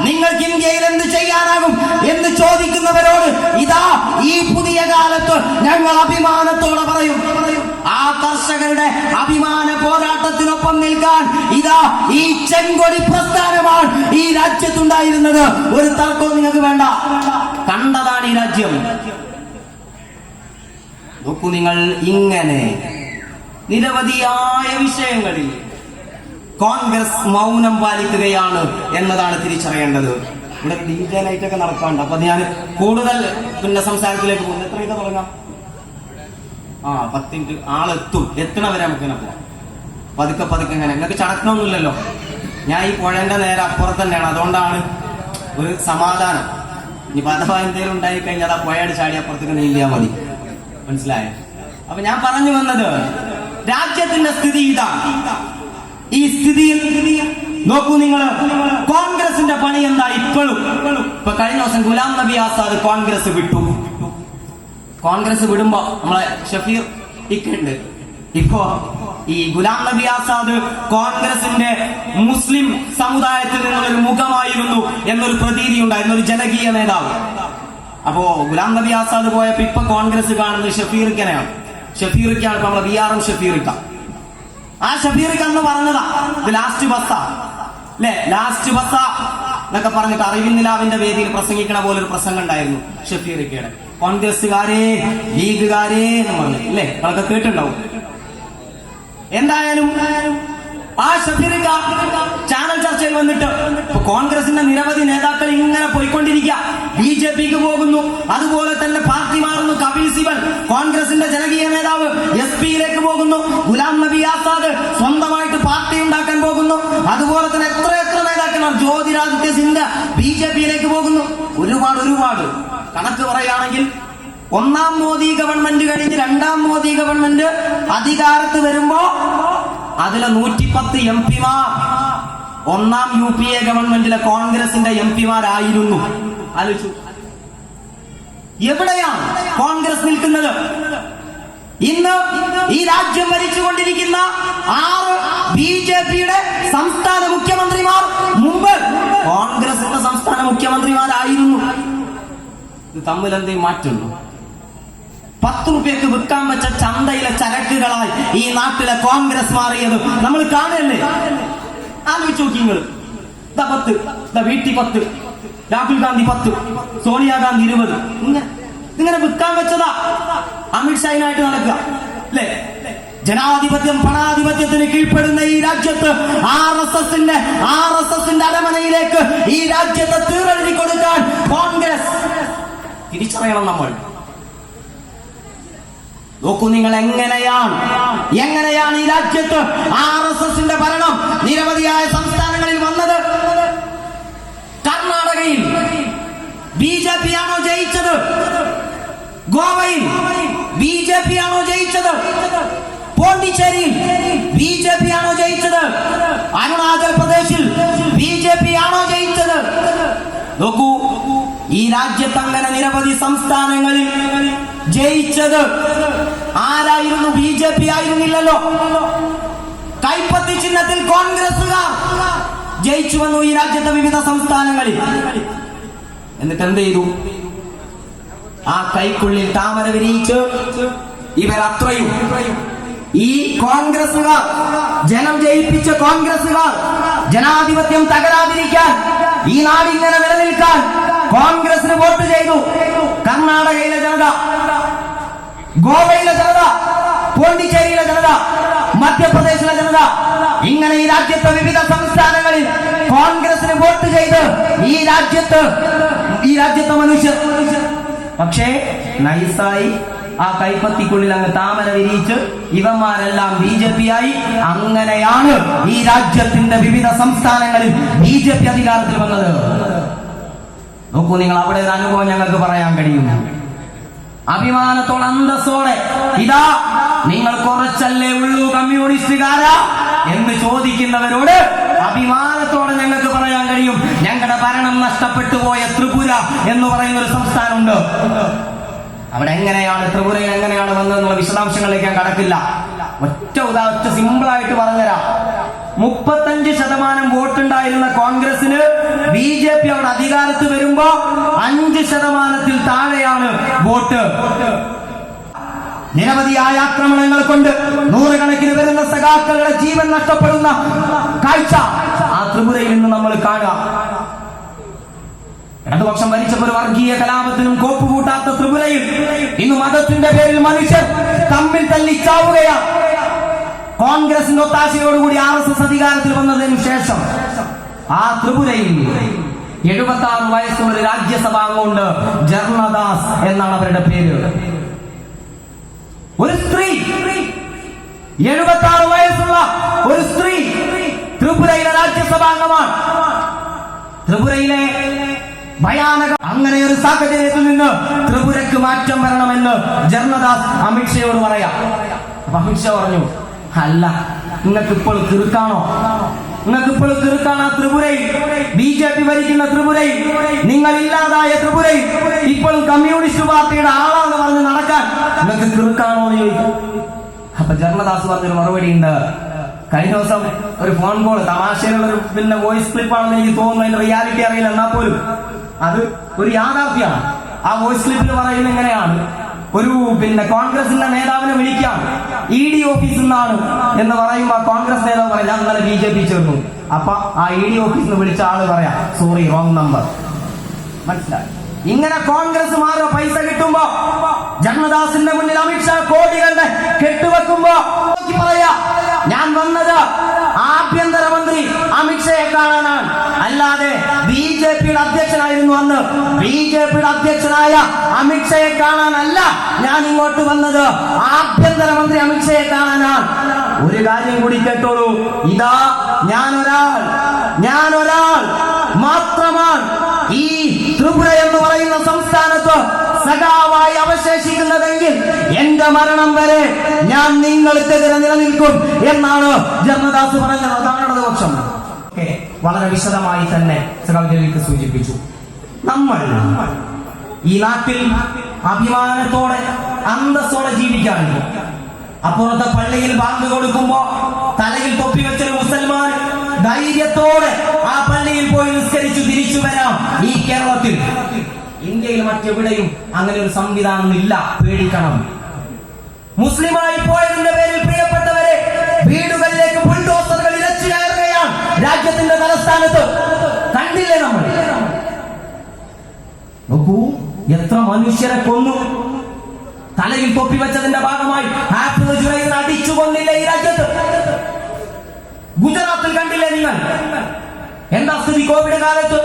നിങ്ങൾക്ക് ഇന്ത്യയിൽ എന്ത് ചെയ്യാനാകും എന്ന് ചോദിക്കുന്നവരോട് ഇതാ ഈ പുതിയ കാലത്ത് ഞങ്ങൾ അഭിമാനത്തോടെ പറയും. ആ കർഷകരുടെ അഭിമാന പോരാട്ടത്തിനൊപ്പം നിൽക്കാൻ ഇതാ ഈ ചെങ്കൊടി പ്രസ്ഥാനമാണ് ഈ രാജ്യത്തുണ്ടായിരുന്നത്. ഒരു തർക്കവും നിങ്ങൾക്ക് വേണ്ട. കണ്ടതാണ് ഈ രാജ്യം. നോക്കൂ നിങ്ങൾ, ഇങ്ങനെ നിരവധിയായ വിഷയങ്ങളിൽ കോൺഗ്രസ് മൗനം പാലിക്കുകയാണ് എന്നതാണ് തിരിച്ചറിയേണ്ടത്. ഇവിടെ DJ നൈറ്റൊക്കെ നടക്കാണ്ട്, അപ്പൊ ഞാൻ കൂടുതൽ സംസാരത്തിലേക്ക് പോകുന്നു. എത്ര മിനിറ്റ് തുടങ്ങാം? 10 മിനിറ്റ്. ആളെത്തും, എത്തണവരെ നമുക്ക് ഇങ്ങനെ പോവാം. പതുക്കെ പതുക്കെ ഇങ്ങനെ. നിങ്ങൾക്ക് ചടക്കണമൊന്നുമില്ലല്ലോ. ഞാൻ ഈ പുഴന്റെ നേരെ അപ്പുറത്ത് തന്നെയാണ്, അതുകൊണ്ടാണ് ഒരു സമാധാനം. ഇനി അഥവാ എന്തെങ്കിലും ഉണ്ടായി കഴിഞ്ഞാൽ ആ പുഴയുടെ ചാടി അപ്പുറത്തേക്ക് നീന്തിയാൽ മതി. മനസ്സിലായോ? അപ്പൊ ഞാൻ പറഞ്ഞു വന്നത്, രാജ്യത്തിന്റെ സ്ഥിതി ഇതാണ്. ഈ സ്ഥിതിയിൽ നോക്കൂ നിങ്ങൾ, കോൺഗ്രസിന്റെ പണി എന്താ ഇപ്പോഴും? ഇപ്പൊ കഴിഞ്ഞ ദിവസം ഗുലാം നബി ആസാദ് കോൺഗ്രസ് വിട്ടു. കോൺഗ്രസ് വിടുമ്പോ നമ്മളെ ഷഫീർ ഇക്കുണ്ട്. ഇപ്പോ ഈ ഗുലാം നബി ആസാദ് കോൺഗ്രസിന്റെ മുസ്ലിം സമുദായത്തിൽ നിന്നുള്ളൊരു മുഖമായിരുന്നു എന്നൊരു പ്രതീതി ഉണ്ടായിരുന്നു, ഒരു ജനകീയ നേതാവ്. അപ്പോ ഗുലാം നബി ആസാദ് പോയപ്പോ ഇപ്പൊ കോൺഗ്രസ് കാണുന്നത് ഷഫീറിക്കനെയാണ്. ഷഫീറിക്കാണ് ഇപ്പൊ നമ്മളെ BRM ഷഫീറിക്ക. ആ ഷഫീറിക്ക എന്ന് പറഞ്ഞതാ ഇത് ലാസ്റ്റ് ബസ്സാ അല്ലെ, ലാസ്റ്റ് ബസ്സാ എന്നൊക്കെ പറഞ്ഞിട്ട് അറിവിൻ നിലാവിന്റെ വേദിയിൽ പ്രസംഗിക്കണ പോലെ ഒരു പ്രസംഗം ഉണ്ടായിരുന്നു ഷഫീറിക്കയുടെ. കോൺഗ്രസ്സുകാരെ, ലീഗുകാരെ എന്ന് പറഞ്ഞു അല്ലെ, അതൊക്കെ കേട്ടിട്ടുണ്ടാവും. എന്തായാലും ആ ഷഫീറിക്ക ചാനൽ ചർച്ചയിൽ വന്നിട്ട് കോൺഗ്രസിന്റെ നിരവധി നേതാക്കൾ ഇങ്ങനെ പോയിക്കൊണ്ടിരിക്കുക. BJPക്ക് പോകുന്നു, അതുപോലെ തന്നെ പാർട്ടി മാറുന്നു. കപിൽ സിബൽ കോൺഗ്രസിന്റെ ജനകീയ നേതാവ് SP-യിലേക്ക് പോകുന്നു. ഗുലാം നബി ആസാദ് സ്വന്തമായിട്ട് പാർട്ടി ഉണ്ടാക്കാൻ പോകുന്നു. അതുപോലെ തന്നെ എത്ര നേതാക്കളാണ്. ജ്യോതിരാദിത്യ സിന്ധ്യ BJPയിലേക്ക് പോകുന്നു. ഒരുപാട് കണക്ക് പറയുകയാണെങ്കിൽ 1ാം മോദി ഗവൺമെന്റ് കഴിഞ്ഞ് 2ാം മോദി ഗവൺമെന്റ് അധികാരത്ത് വരുമ്പോ അതിലെ 110 MP-മാർ 1ാം UPA ഗവൺമെന്റിലെ കോൺഗ്രസിന്റെ MP-മാരായിരുന്നു. ആലോചിച്ചു, എവിടെയാണ് കോൺഗ്രസ് നിൽക്കുന്നത്? ഇന്ന് ഈ രാജ്യം ഭരിച്ചുകൊണ്ടിരിക്കുന്ന 6 BJPയുടെ സംസ്ഥാന മുഖ്യമന്ത്രിമാർ മുമ്പ് കോൺഗ്രസിന്റെ സംസ്ഥാന മുഖ്യമന്ത്രിമാരായിരുന്നു. ഇത് തമ്മിൽ എന്തെങ്കിലും മാറ്റുണ്ടോ? 10 രൂപയ്ക്ക് വിൽക്കാൻ വെച്ച ചന്തയിലെ ചരക്കുകളായി ഈ നാട്ടിലെ കോൺഗ്രസ് മാറിയത് നമ്മൾ കാണല്ലേ? ആലോചിച്ച് നോക്കി നിങ്ങൾ. 10, VT 10, രാഹുൽ ഗാന്ധി 10, സോണിയാഗാന്ധി 20. ഇങ്ങനെ വിൽക്കാൻ വെച്ചതാ. അമിത്ഷായിനായിട്ട് നടക്കുക അല്ലേ? ജനാധിപത്യം പണാധിപത്യത്തിന് കീഴ്പ്പെടുന്ന ഈ രാജ്യത്ത് RSSന്റെ അരമനയിലേക്ക് ഈ രാജ്യത്തെ തീറെഴുതി കൊടുക്കാൻ കോൺഗ്രസ് തിരിച്ചറിയണം. നമ്മൾ നോക്കൂ നിങ്ങൾ, എങ്ങനെയാണ് ഈ രാജ്യത്ത് RSSന്റെ ഭരണം നിരവധിയായ സംസ്ഥാനങ്ങളിൽ വന്നത്? കർണാടകയിൽ BJP ആണോ ജയിച്ചത്? ഗോവയിൽ BJP ആണോ ജയിച്ചത്? പോണ്ടിച്ചേരിയിൽ BJP ആണോ ജയിച്ചത്? അരുണാചൽ പ്രദേശിൽ BJP ആണോ ജയിച്ചത്? നോക്കൂ, ഈ രാജ്യത്ത് അങ്ങനെ നിരവധി സംസ്ഥാനങ്ങളിൽ ജയിച്ചത് ആരായിരുന്നു? BJP ആയിരുന്നില്ലല്ലോ. കൈപ്പത്തി ചിഹ്നത്തിൽ കോൺഗ്രസുകാർ ജയിച്ചു വന്നു ഈ രാജ്യത്തെ വിവിധ സംസ്ഥാനങ്ങളിൽ. എന്നിട്ട് എന്ത് ചെയ്തു? ആ കൈക്കുള്ളിൽ താമര വിരിയിച്ച് ഇവരത്രയും ഈ കോൺഗ്രസുകാർ, ജനം ജയിപ്പിച്ച കോൺഗ്രസുകാർ, ജനാധിപത്യം തകരാതിരിക്കാൻ, ഈ നാടിങ്ങനെ നിലനിൽക്കാൻ കോൺഗ്രസിന് വോട്ട് ചെയ്തു. കർണാടകയിലെ ജനത, ഗോവയിലെ ജനത, പോണ്ടിച്ചേരിയിലെ ജനത, മധ്യപ്രദേശിലെ ജനത, ഇങ്ങനെ ഈ രാജ്യത്തെ വിവിധ സംസ്ഥാനങ്ങളിൽ കോൺഗ്രസിന് വോട്ട് ചെയ്ത് ഈ രാജ്യത്തെ മനുഷ്യർ. പക്ഷേ നൈസായി ആ കൈപ്പത്തിക്കുള്ളിൽ അങ്ങ് താമര വിരിയിച്ച് ഇവന്മാരെല്ലാം BJP ആയി. അങ്ങനെയാണ് ഈ രാജ്യത്തിന്റെ വിവിധ സംസ്ഥാനങ്ങളിൽ BJP അധികാരത്തിൽ വന്നത്. നോക്കൂ നിങ്ങൾ, അവിടെ ഒരു അനുഭവം ഞങ്ങൾക്ക് പറയാൻ കഴിയും. അഭിമാനത്തോടെ, അന്തസ്സോടെ, ഇതാ നിങ്ങൾ കുറച്ചല്ലേ ഉള്ളൂ കമ്മ്യൂണിസ്റ്റുകാരാ എന്ന് ചോദിക്കുന്നവരോട് അഭിമാനത്തോടെ ഞങ്ങൾക്ക് പറയാൻ കഴിയും, ഞങ്ങളുടെ ഭരണം നഷ്ടപ്പെട്ടു പോയ ത്രിപുര എന്ന് പറയുന്ന ഒരു സംസ്ഥാനമുണ്ട്. അവിടെ എങ്ങനെയാണ്, ത്രിപുരയിൽ എങ്ങനെയാണ് വന്നതെന്നുള്ള വിശദാംശങ്ങളിലേക്ക് ഞാൻ കടക്കില്ല. ഒറ്റ സിമ്പിളായിട്ട് പറഞ്ഞുതരാം. 35% വോട്ടുണ്ടായിരുന്ന കോൺഗ്രസിന് BJP അവിടെ അധികാരത്ത് വരുമ്പോ 5%-ൽ താഴെയാണ് വോട്ട്. നിരവധിയായ ആക്രമണങ്ങൾ കൊണ്ട് നൂറുകണക്കിന് വരുന്ന സഖാക്കളുടെ ജീവൻ നഷ്ടപ്പെടുന്ന കാഴ്ച ആ ത്രിപുരയിൽ നിന്ന് നമ്മൾ കാണുക. ഇടതുപക്ഷം ഭരിച്ചപ്പോൾ വർഗീയ കലാപത്തിനും കോപ്പുകൂട്ടാത്ത ത്രിപുരയിൽ ഇന്ന് മതത്തിന്റെ പേരിൽ മനുഷ്യർ തമ്മിൽ തല്ലിച്ചാവുകയാണ്. കോൺഗ്രസിന്റെ ഒത്താശയോടുകൂടി RSS അധികാരത്തിൽ വന്നതിനു ശേഷം ആ ത്രിപുരയിൽ 76 വയസ്സുള്ള ഒരു രാജ്യസഭാംഗമുണ്ട്. ജർണദാസ് എന്നാണ് അവരുടെ പേര്. ഒരു സ്ത്രീ, 76 വയസ്സുള്ള ഒരു സ്ത്രീ ത്രിപുരയിലെ രാജ്യസഭാംഗമാണ്. ത്രിപുരയിലെ ഭയാനക അങ്ങനെ ഒരു സാഹചര്യത്തിൽ നിന്ന് ത്രിപുരക്ക് മാറ്റം വരണമെന്ന് ജർണദാസ് അമിത്ഷയോട് പറയാം. അപ്പൊ അമിത്ഷാ പറഞ്ഞു, അല്ല, നിങ്ങൾക്ക് ഇപ്പോൾ തീർക്കാണോ? നിങ്ങൾക്ക് ഇപ്പോൾ തീർക്കാണോ? ത്രിപുരയിൽ BJP ഭരിക്കുന്ന ത്രിപുരയിൽ, നിങ്ങൾ ഇല്ലാതായ ത്രിപുരയിൽ ഇപ്പോഴും കമ്മ്യൂണിസ്റ്റ് പാർട്ടിയുടെ ആളാന്ന് പറഞ്ഞ് നടക്കാൻ നിങ്ങൾക്ക് തീർക്കാണോ എന്ന് ചോദിക്കും. അപ്പൊ ജർണദാസ് പറഞ്ഞൊരു മറുപടി ഉണ്ട്. കഴിഞ്ഞ ദിവസം ഒരു ഫോൺ കോൾ, തമാശയിലുള്ള ഒരു വോയിസ് ക്ലിപ്പാണെന്ന് എനിക്ക് തോന്നുന്നു, അതിന്റെ റിയാലിറ്റി അറിയില്ല, എന്നാൽ പോലും അത് ഒരു യാഥാർത്ഥ്യമാണ്. ആ വോയിസ് ക്ലിപ്പിൽ പറയുന്നത് എങ്ങനെയാണ്, ഒരു കോൺഗ്രസിന്റെ നേതാവിനെ വിളിക്കാം ED ഓഫീസിൽ നിന്നാണ് എന്ന് പറയുമ്പോ കോൺഗ്രസ് നേതാവ് പറയാം, ഞാൻ ഇന്നലെ BJP ചേർന്നു. അപ്പൊ ആ ED ഓഫീസിൽ നിന്ന് വിളിച്ച ആള് പറയാം, സോറി, റോങ് നമ്പർ. മനസ്സിലായി? ഇങ്ങനെ കോൺഗ്രസ് മാറുക. പൈസ കിട്ടുമ്പോ ജർണദാസിന്റെ മുന്നിൽ അമിത്ഷാ കോടികളുടെ കെട്ടുവെക്കുമ്പോ പറയാ, ഞാൻ വന്നത് ആഭ്യന്തരമന്ത്രി അമിത്ഷയെ കാണാനാണ്, അല്ലാതെ BJPയുടെ അധ്യക്ഷനായിരുന്നു അന്ന്. BJPയുടെ അധ്യക്ഷനായ അമിത്ഷയെ കാണാനല്ല ഞാൻ ഇങ്ങോട്ട് വന്നത്, ആഭ്യന്തരമന്ത്രി അമിത്ഷയെ കാണാനാണ്. ഒരു കാര്യം കൂടി കേട്ടോളൂ, ഇതാ ഞാനൊരാൾ മാത്രമാണ് ഈ ത്രിപുര എന്ന് പറയുന്ന സംസ്ഥാനത്ത് സഖാവായി അവശേഷിക്കുന്നതെങ്കിൽ എന്റെ മരണം വരെ ഞാൻ നിങ്ങൾക്കെതിരെ നിലനിൽക്കും എന്നാണ് ജർണദാസ് പറഞ്ഞത്. അതാണ് ഇടതുപക്ഷം. വളരെ വിശദമായി തന്നെ സഖാവ് സൂചിപ്പിച്ചു. നമ്മൾ ഈ നാട്ടിൽ അഭിമാനത്തോടെ അന്തസ്സോടെ ജീവിക്കാറുണ്ട്. അപ്പുറത്തെ പള്ളിയിൽ ബാങ്ക് കൊടുക്കുമ്പോ തലയിൽ തൊപ്പി വെച്ചൊരു മുസൽമാൻ ധൈര്യത്തോടെ ആ പള്ളിയിൽ പോയി നിസ്കരിച്ചു തിരിച്ചു വരാം. ഈ കേരളത്തിൽ, ഇന്ത്യയിൽ മറ്റെവിടെയും അങ്ങനെ ഒരു സംവിധാനം ഇല്ല. പേടിക്കണം. മുസ്ലിമായി പോയതിന്റെ പേരിൽ പ്രിയപ്പെട്ടവരെ വീടുകളിലേക്ക് ബുൾഡോസറുകൾ ഇരച്ചു കയറുകയാണ് രാജ്യത്തിന്റെ തലസ്ഥാനത്ത്. കണ്ടില്ലേ നമ്മൾ? നോക്കൂ, എത്ര മനുഷ്യരെ കൊന്നു. തലയിൽ തൊപ്പി വെച്ചതിന്റെ ഭാഗമായി ഹാഫിദ് ജുനൈദിനെ അടിച്ചു കൊന്നില്ല ഈ രാജ്യത്ത്. ഗുജറാത്തിൽ കണ്ടില്ലേ നിങ്ങൾ? എന്താ സ്ഥിതി? കോവിഡ് കാലത്ത്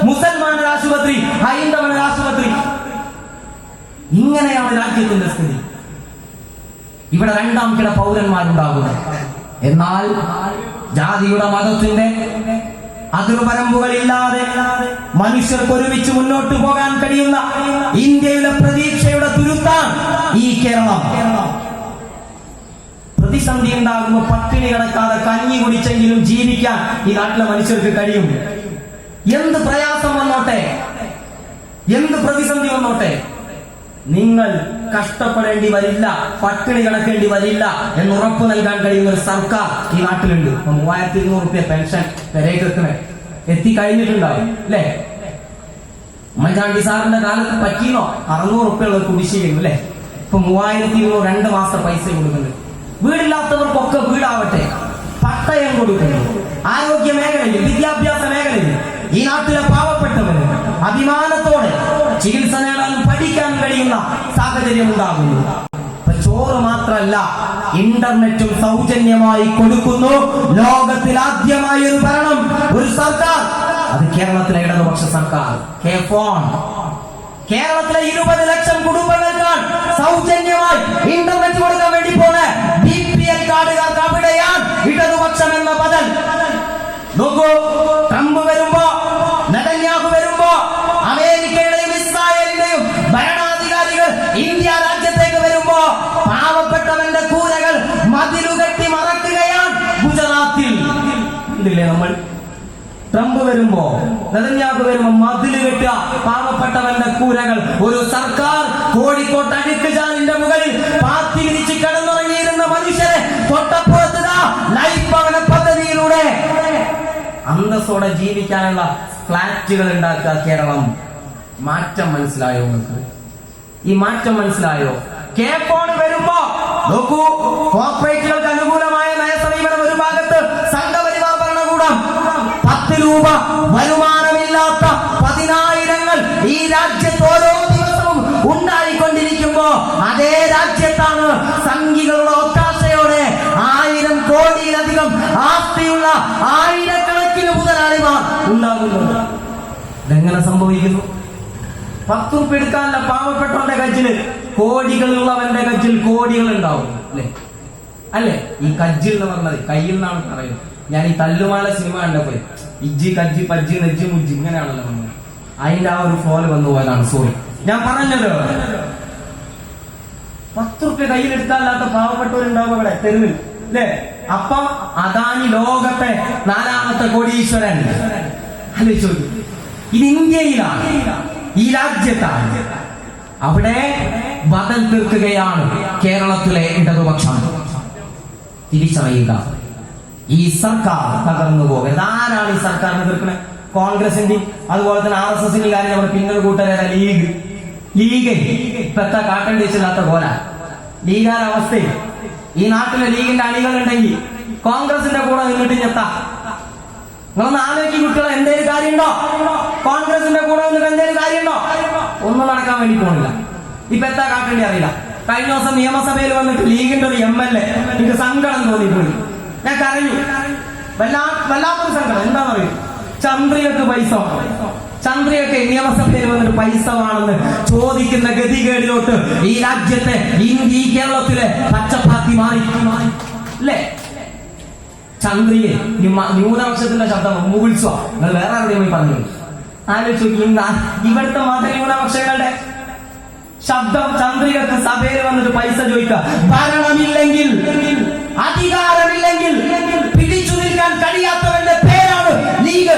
മുസൽമാനൊരു ആശുപത്രി, ഹൈന്ദവനൊരു ആശുപത്രി. ഇങ്ങനെയാണ് രാജ്യത്തിന്റെ സ്ഥിതി. ഇവിടെ രണ്ടാം കിട പൗരന്മാരുണ്ടാകുന്നത്. എന്നാൽ ജാതിയുടെ മതത്തിന്റെ അതിർവരമ്പുകളില്ലാതെ മനുഷ്യർക്ക് ഒരുമിച്ച് മുന്നോട്ട് പോകാൻ കഴിയുന്ന ഇന്ത്യയിലെ പ്രതീക്ഷയുടെ തുരുത്താൻ ഈ കേരളം. പ്രതിസന്ധി ഉണ്ടാകുമ്പോൾ പട്ടിണി കിടക്കാതെ കഞ്ഞി കുടിച്ചെങ്കിലും ജീവിക്കാൻ ഈ നാട്ടിലെ മനുഷ്യർക്ക് കഴിയും. എന്ത് പ്രയാസം വന്നോട്ടെ, എന്ത് പ്രതിസന്ധി വന്നോട്ടെ, നിങ്ങൾ കഷ്ടപ്പെടേണ്ടി വരില്ല, പട്ടിണി കിടക്കേണ്ടി വരില്ല എന്ന് ഉറപ്പ് നൽകാൻ കഴിയുന്ന ഒരു സർക്കാർ ഈ നാട്ടിലുണ്ട്. 3200 രൂപ പെൻഷൻ പെരേക്കെത്തണേ എത്തിക്കഴിഞ്ഞിട്ടുണ്ടാവും അല്ലെ? ഉമ്മൻചാണ്ടി സാറിന്റെ കാലത്ത് പറ്റിയോ 600 രൂപയുള്ള കുടിശ്ശികയും അല്ലെ? ഇപ്പൊ 3200 2 മാസം പൈസ കൊടുക്കുന്നുണ്ട്. വീടില്ലാത്തവർക്കൊക്കെ വീടാവട്ടെ, പട്ടയം കൊടുക്കുന്നു. ആരോഗ്യ മേഖലയിൽ, വിദ്യാഭ്യാസ മേഖലയിൽ ഈ നാട്ടിലെ പാവപ്പെട്ടവന് അഭിമാനത്തോടെ ചികിത്സ നേടാനും പഠിക്കാനും കഴിയുന്ന സാഹചര്യം ഉണ്ടാകുന്നു. ചോറ് മാത്രമല്ല, ഇന്റർനെറ്റും സൗജന്യമായി കൊടുക്കുന്നു. ലോകത്തിൽ ആദ്യമായി ഒരു ഭരണം, ഒരു സർക്കാർ, അത് കേരളത്തിലെ ഇടതുപക്ഷ സർക്കാർ. K-Phone കേരളത്തിലെ 20 ലക്ഷം കുടുംബങ്ങൾക്കാണ് സൗജന്യമായി ഇന്റർനെറ്റ് കൊടുക്കാൻ വേണ്ടി പോണേ. BPL കാർഡുകാർക്ക് അവിടെയാണ് ഇടതുപക്ഷം എന്ന പദം. നോക്കൂ, ട്രംപ് വരുമ്പോ, നെതന്യാഹു വരുമ്പോ, അമേരിക്കയുടെയും ഇസ്രായേലിന്റെയും ഭരണാധികാരികൾ ഇന്ത്യ രാജ്യത്തേക്ക് വരുമ്പോ പാവപ്പെട്ടവന്റെ കൂരകൾ മതിലുകെട്ടി മറക്കുകയാണ് ഗുജറാത്തിൽ. കണ്ടില്ലേ നമ്മൾ? ട്രംപ് വരുമ്പോ, നെതന്യാഹു വരുമ്പോ മതില് കെട്ടുക പാവപ്പെട്ടവന്റെ കൂരകൾ. ഒരു സർക്കാർ കോഴിക്കോട്ട് അഴുക്കുചാലിന്റെ മുകളിൽ പാത്തി വിരിച്ച് കിടന്നുറങ്ങിയിരുന്ന മനുഷ്യരെ തൊട്ടപ്പുറത്ത് ലൈഫ് ഭവന പദ്ധതിയിലൂടെ അന്തസ്സോടെ ജീവിക്കാനുള്ള ഫ്ലാറ്റുകൾ ഉണ്ടാക്കുക കേരളം. മാറ്റം മനസ്സിലായോ നിങ്ങൾക്ക്? ഈ മാറ്റം മനസ്സിലായോ? K-Phone വരുമ്പോ നോക്കൂ, കോർപ്പറേറ്റുകൾക്ക് അനുകൂലമായ നയസമീപനം ഒരു ഭാഗത്ത്, സംഘപരിവാർ ഭരണകൂടം 10 രൂപ വരുമാനമില്ലാത്ത 10,000 രാജ്യത്ത് ഓരോ ദിവസവും ഉണ്ടായിക്കൊണ്ടിരിക്കുമ്പോ അതേ രാജ്യത്താണ് സംഘികളുടെ ഒത്താശയോടെ 1000 കോടിയിലധികം ആസ്തിയുള്ള ആയിരക്കണക്കിന് മുതലാളിമാർ ഉണ്ടാകുന്നുണ്ട്. ഇതെങ്ങനെ സംഭവിക്കുന്നു? 10 ഉറുപ്പ് എടുക്കാനുള്ള പാവപ്പെട്ടവന്റെ കജ്ജില് കോടികളുള്ളവന്റെ കജ്ജിൽ കോടികൾ ഉണ്ടാവും അല്ലേ? ഈ കജ്ജിൽ എന്ന് പറഞ്ഞത് കയ്യിൽ നിന്നാണ് പറയുന്നത്. ഞാൻ ഈ തല്ലുമാല സിനിമ കണ്ടപ്പോ ഇജ്ജി കജ്ജി പജ്ജി നെജ്ജി മുജ്ജി ഇങ്ങനെയാണല്ലോ പറഞ്ഞത്. അതിന്റെ ആ ഒരു ഫോല് വന്നു പോയതാണ്. സോറി, ഞാൻ പറഞ്ഞല്ലോ 10 ഉറുപ്പ്യ കയ്യിലെടുക്കാല്ലാത്ത പാവപ്പെട്ടവരുണ്ടാവും അവിടെ തെരുവിൽ അല്ലേ? അപ്പം അദാനി ലോകത്തെ 4ാമത്തെ കോടീശ്വരൻ അല്ലേ? ചോദിക്കും, ഇത് ഇന്ത്യയിലാണ്, ഈ രാജ്യത്താണ്. അവിടെ ബദൽ തീർക്കുകയാണ് കേരളത്തിലെ ഇടതുപക്ഷം. തിരിച്ചറിയുക, ഈ സർക്കാർ തകർന്നു പോകരുത്. ആരാണ് ഈ സർക്കാരിനെ തീർക്കുന്നത്? കോൺഗ്രസിന്റെ അതുപോലെ തന്നെ RSSന്റെ കാര്യം നമ്മുടെ പിന്നൊരു കൂട്ടരേതാ ലീഗ് ഇപ്പൊ എത്ര കാട്ടേണ്ടി വെച്ചില്ലാത്ത പോലെ ലീഗാര അവസ്ഥയിൽ ഈ നാട്ടിലെ ലീഗിന്റെ അണികളുണ്ടെങ്കിൽ കോൺഗ്രസിന്റെ കൂടെ നിന്നിട്ട് ഞെത്താം. നിങ്ങളൊന്ന് ആലോചിക്കും കുട്ടികളെ, എന്തേലും കാര്യമുണ്ടോ? കോൺഗ്രസിന്റെ കൂടെ വന്നിട്ട് എന്തേലും കാര്യമുണ്ടോ? ഒന്നും നടക്കാൻ വേണ്ടി പോണില്ല. ഇപ്പൊ എത്താ കാട്ടേണ്ടി അറിയില്ല. കഴിഞ്ഞ ദിവസം നിയമസഭയിൽ വന്നിട്ട് ലീഗിന്റെ ഒരു MLA എനിക്ക് സങ്കടം തോന്നിപ്പോയി. ഞാൻ കരഞ്ഞു. വല്ലാത്തൊരു സങ്കടം. എന്താണെന്ന് അറിയും, ചന്ദ്രികക്ക് പൈസ, ചന്ദ്രികക്ക് നിയമസഭയിൽ വന്നിട്ട് പൈസ വേണമെന്ന് ചോദിക്കുന്ന ഗതികേടിലോട്ട് ഈ രാജ്യത്തെ ഈ കേരളത്തിലെ പച്ചപ്പാത്തി മാറി അല്ലേ? ചന്ദ്രിയെ ന്യൂനപക്ഷത്തിന്റെ ശബ്ദം മുകിൾസോ നിങ്ങൾ വേറെ എവിടെയും പോയി പറഞ്ഞു ആലോചിച്ചു. ഇവിടുത്തെ മതന്യൂനപക്ഷങ്ങളുടെ ശബ്ദം ചന്ദ്രികക്ക് സഭയിൽ വന്നിട്ട് പൈസ ചോദിക്കുക. ഭരണമില്ലെങ്കിൽ, അധികാരമില്ലെങ്കിൽ പിടിച്ചു നിൽക്കാൻ കഴിയാത്തവന്റെ പേരാണ് ലീഗ്.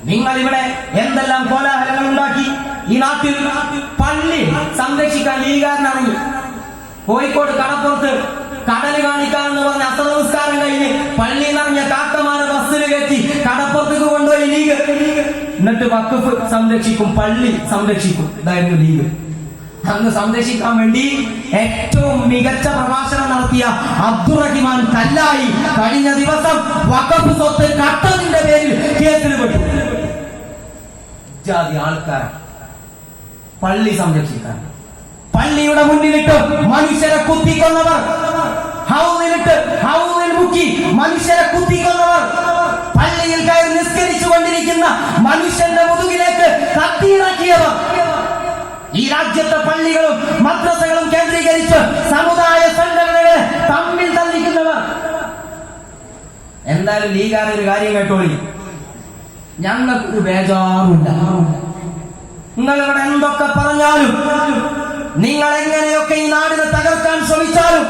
നിങ്ങൾ ഇവിടെ എന്തെല്ലാം കോലാഹലങ്ങൾ ഉണ്ടാക്കി. ഈ നാട്ടിൽ പള്ളി സംരക്ഷിക്കാൻ ലീഗുകാരനിറങ്ങി. കോഴിക്കോട് കടപ്പുറത്ത് കടല് കാണിക്കാന്ന് പറഞ്ഞ അസർ നമസ്കാരം കഴിഞ്ഞ് പള്ളി നിറഞ്ഞ കാക്കമാരെ ബസ്സിൽ കയറ്റി കടപ്പുറത്തേക്ക് കൊണ്ടുപോയി ലീഗ്. എന്നിട്ട് വഖഫ് സംരക്ഷിക്കും, പള്ളി സംരക്ഷിക്കും. ഇതായിരുന്നു ലീഗ്. അന്ന് സംരക്ഷിക്കാൻ വേണ്ടി ഏറ്റവും മികച്ച പ്രഭാഷണം നടത്തിയ അബ്ദുറഹിമാൻ കല്ലായി കഴിഞ്ഞ ദിവസം വഖഫ് സ്വത്ത് കട്ടതിന്റെ പേരിൽ കേസിൽ പെട്ടു. ജാതി ആൾക്കാർ പള്ളി സംരക്ഷിക്കാൻ, പള്ളിയുടെ മുന്നിലിട്ട് മനുഷ്യരെ കുത്തിക്കൊന്നവർ, ഹൗദിൽ മുക്കി മനുഷ്യരെ കുത്തിക്കൊന്നവർ, പള്ളിയിൽ കയറി നിസ്കരിച്ചു കൊണ്ടിരിക്കുന്ന മനുഷ്യന്റെ മുതുകിലേക്ക് കത്തിയിറക്കിയവർ, ഈ രാജ്യത്തെ പള്ളികളും മദ്രസകളും കേന്ദ്രീകരിച്ച് സമുദായ സംഘടനകളെ തമ്മിൽ തല്ലിക്കുന്നവർ. എന്തായാലും ലീഗാർ ഒരു കാര്യം കേട്ടോളി, ഞങ്ങൾക്കൊരു ബേജാറുമില്ല. നിങ്ങൾ ഇവിടെ എന്തൊക്കെ പറഞ്ഞാലും, നിങ്ങൾ എങ്ങനെയൊക്കെ ഈ നാടിനെ തകർക്കാൻ ശ്രമിച്ചാലും,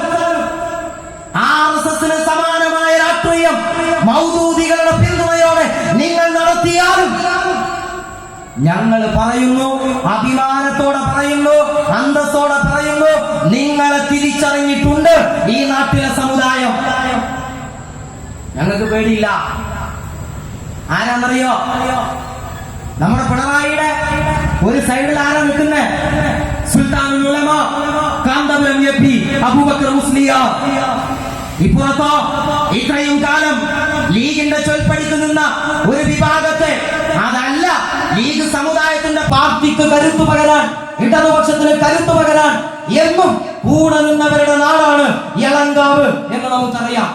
RSSന് സമാനമായ രാഷ്ട്രീയം മൗദൂദികളുടെ പിന്തുണയോടെ നിങ്ങൾ നടത്തിയാലും ഞങ്ങൾ പറയുന്നു, അഭിമാനത്തോടെ പറയുന്നു, അന്തസ്സോടെ പറയുന്നു, നിങ്ങളെ തിരിച്ചറിഞ്ഞിട്ടുണ്ട് ഈ നാട്ടിലെ സമുദായം. ഞങ്ങൾക്ക് പേടിയില്ല. ആരാന്നറിയോ? നമ്മുടെ പിണറായിയുടെ ഒരു സൈഡിൽ ആരാ നിൽക്കുന്നത്? സുൽത്താനുൽ ഉലമ കാന്തപുരം MP അബൂബക്കർ മുസ്ലിയാർ. ഇപ്പുറത്തോ ഇത്രയും കാലം ലീഗിന്റെ ചൊൽപ്പടിക്ക് നിന്ന ഒരു വിഭാഗത്തെ, അതല്ല ലീഗ് സമുദായത്തിന്റെ പാർട്ടിക്ക് കരുത്തു പകരാൻ, ഇടതുപക്ഷത്തിന് കരുത്തു പകരാൻ എന്നും കൂടെ നിന്നവരുടെ നാടാണ് എളങ്കാവ് എന്ന് നമുക്കറിയാം.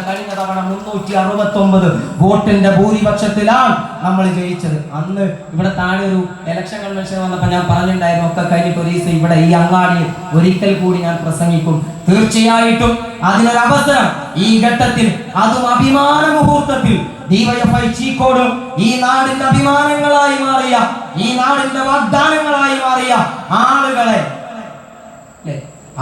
കഴിഞ്ഞ തവണ 369 വോട്ടിന്റെ ഭൂരിപക്ഷത്തിലാണ് നമ്മൾ ജയിച്ചത്. അന്ന് ഇവിടെ താഴെ ഒരു ഇലക്ഷൻ കൺവെൻഷൻ വന്നപ്പോ ഞാൻ പറഞ്ഞിട്ടുണ്ടായിരുന്നു, ഒക്കെ കഴിഞ്ഞിട്ട് ഒരു ദിവസം ഇവിടെ ഈ അങ്ങാടിയിൽ ഒരിക്കൽ കൂടി ഞാൻ പ്രസംഗിക്കും. തീർച്ചയായിട്ടും അതിനൊരവസരം ഈ ഘട്ടത്തിൽ, അതും അഭിമാന മുഹൂർത്തത്തിൽ DYFI ചീക്കോട് ഈ നാടിന്റെ അഭിമാനങ്ങളായി മാറിയ, ഈ നാടിന്റെ വാഗ്ദാനങ്ങളായി മാറിയ ആളുകളെ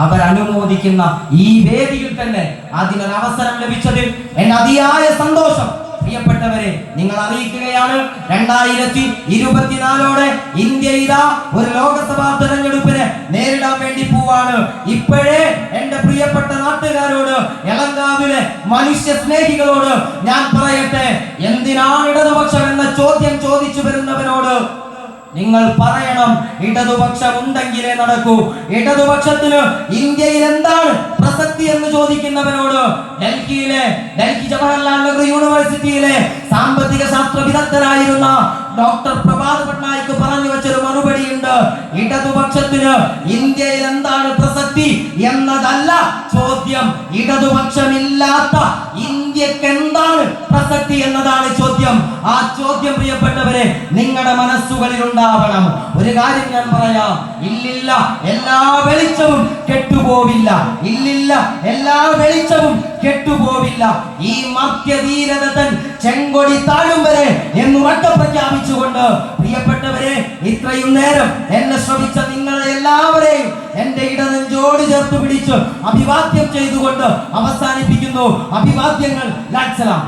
അവരനുമോദിക്കുന്ന ഈ വേദിയിൽ തന്നെ അതിനൊരവസരം ലഭിച്ചതിൽ എന്റെ അതിയായ സന്തോഷം. പ്രിയപ്പെട്ടവരെ, നിങ്ങൾ അറിയിക്കുകയാണ്, 2024 ഇന്ത്യ ഇതാ ഒരു ലോകസഭാ തെരഞ്ഞെടുപ്പിനെ നേരിടാൻ വേണ്ടി പോവാണ്. ഇപ്പോഴേ എന്റെ പ്രിയപ്പെട്ട നാട്ടുകാരോട്, എളങ്കാവിലെ മനുഷ്യ സ്നേഹികളോട് ഞാൻ പറയട്ടെ, എന്തിനാണ് ഇടതുപക്ഷം എന്ന ചോദ്യം ചോദിച്ചു വരുന്നവനോട് നിങ്ങൾ പറയണം, ഇടതുപക്ഷം ഉണ്ടെങ്കിലേ നടക്കൂ. ഇടതുപക്ഷത്തിന് ഇന്ത്യയിൽ എന്താണ് പ്രസക്തി എന്ന് ചോദിക്കുന്നവനോട് ഡൽഹി ജവഹർലാൽ നെഹ്റു യൂണിവേഴ്സിറ്റിയിലെ സാമ്പത്തിക ശാസ്ത്ര വിദഗ്ധനായിരുന്ന ഡോക്ടർ പ്രഭാത് പട്നായിക് പറഞ്ഞു വെച്ചൊരു മറുപടി ഉണ്ട്. ഇടതുപക്ഷത്തിന് ഇന്ത്യയിൽ എന്താണ് പ്രസക്തി എന്നതല്ല ചോദ്യം, ഇടതുപക്ഷമില്ലാത്ത ഇന്ത്യക്ക് എന്താണ് പ്രസക്തി എന്നതാണ് ചോദ്യം. ആ ചോദ്യം പ്രിയപ്പെട്ടവരെ നിങ്ങളുടെ മനസ്സുകളിൽ ഉണ്ടാവണം. ഒരു കാര്യം ഞാൻ പറയാം, ഇല്ലില്ല എല്ലാ വെളിച്ചവും കെട്ടുപോവില്ല, ഇല്ലില്ല എല്ലാ വെളിച്ചവും കെട്ടുപോവില്ല. ഈ മർത്യധീരത തൻ ചെങ്കൊടി താഴും വരെ എന്നുറക്കെ പ്രഖ്യാപിച്ചുകൊണ്ട് പ്രിയപ്പെട്ടവരെ, ഇത്രയും നേരം എന്നെ ശ്രമിച്ച നിങ്ങളെ എല്ലാവരെയും എന്റെ ഇടനെഞ്ചോട് ചേർത്ത് പിടിച്ച് അഭിവാദ്യം ചെയ്തുകൊണ്ട് അവസാനിപ്പിക്കുന്നു. അഭിവാദ്യങ്ങൾ. ലാൽ സലാം.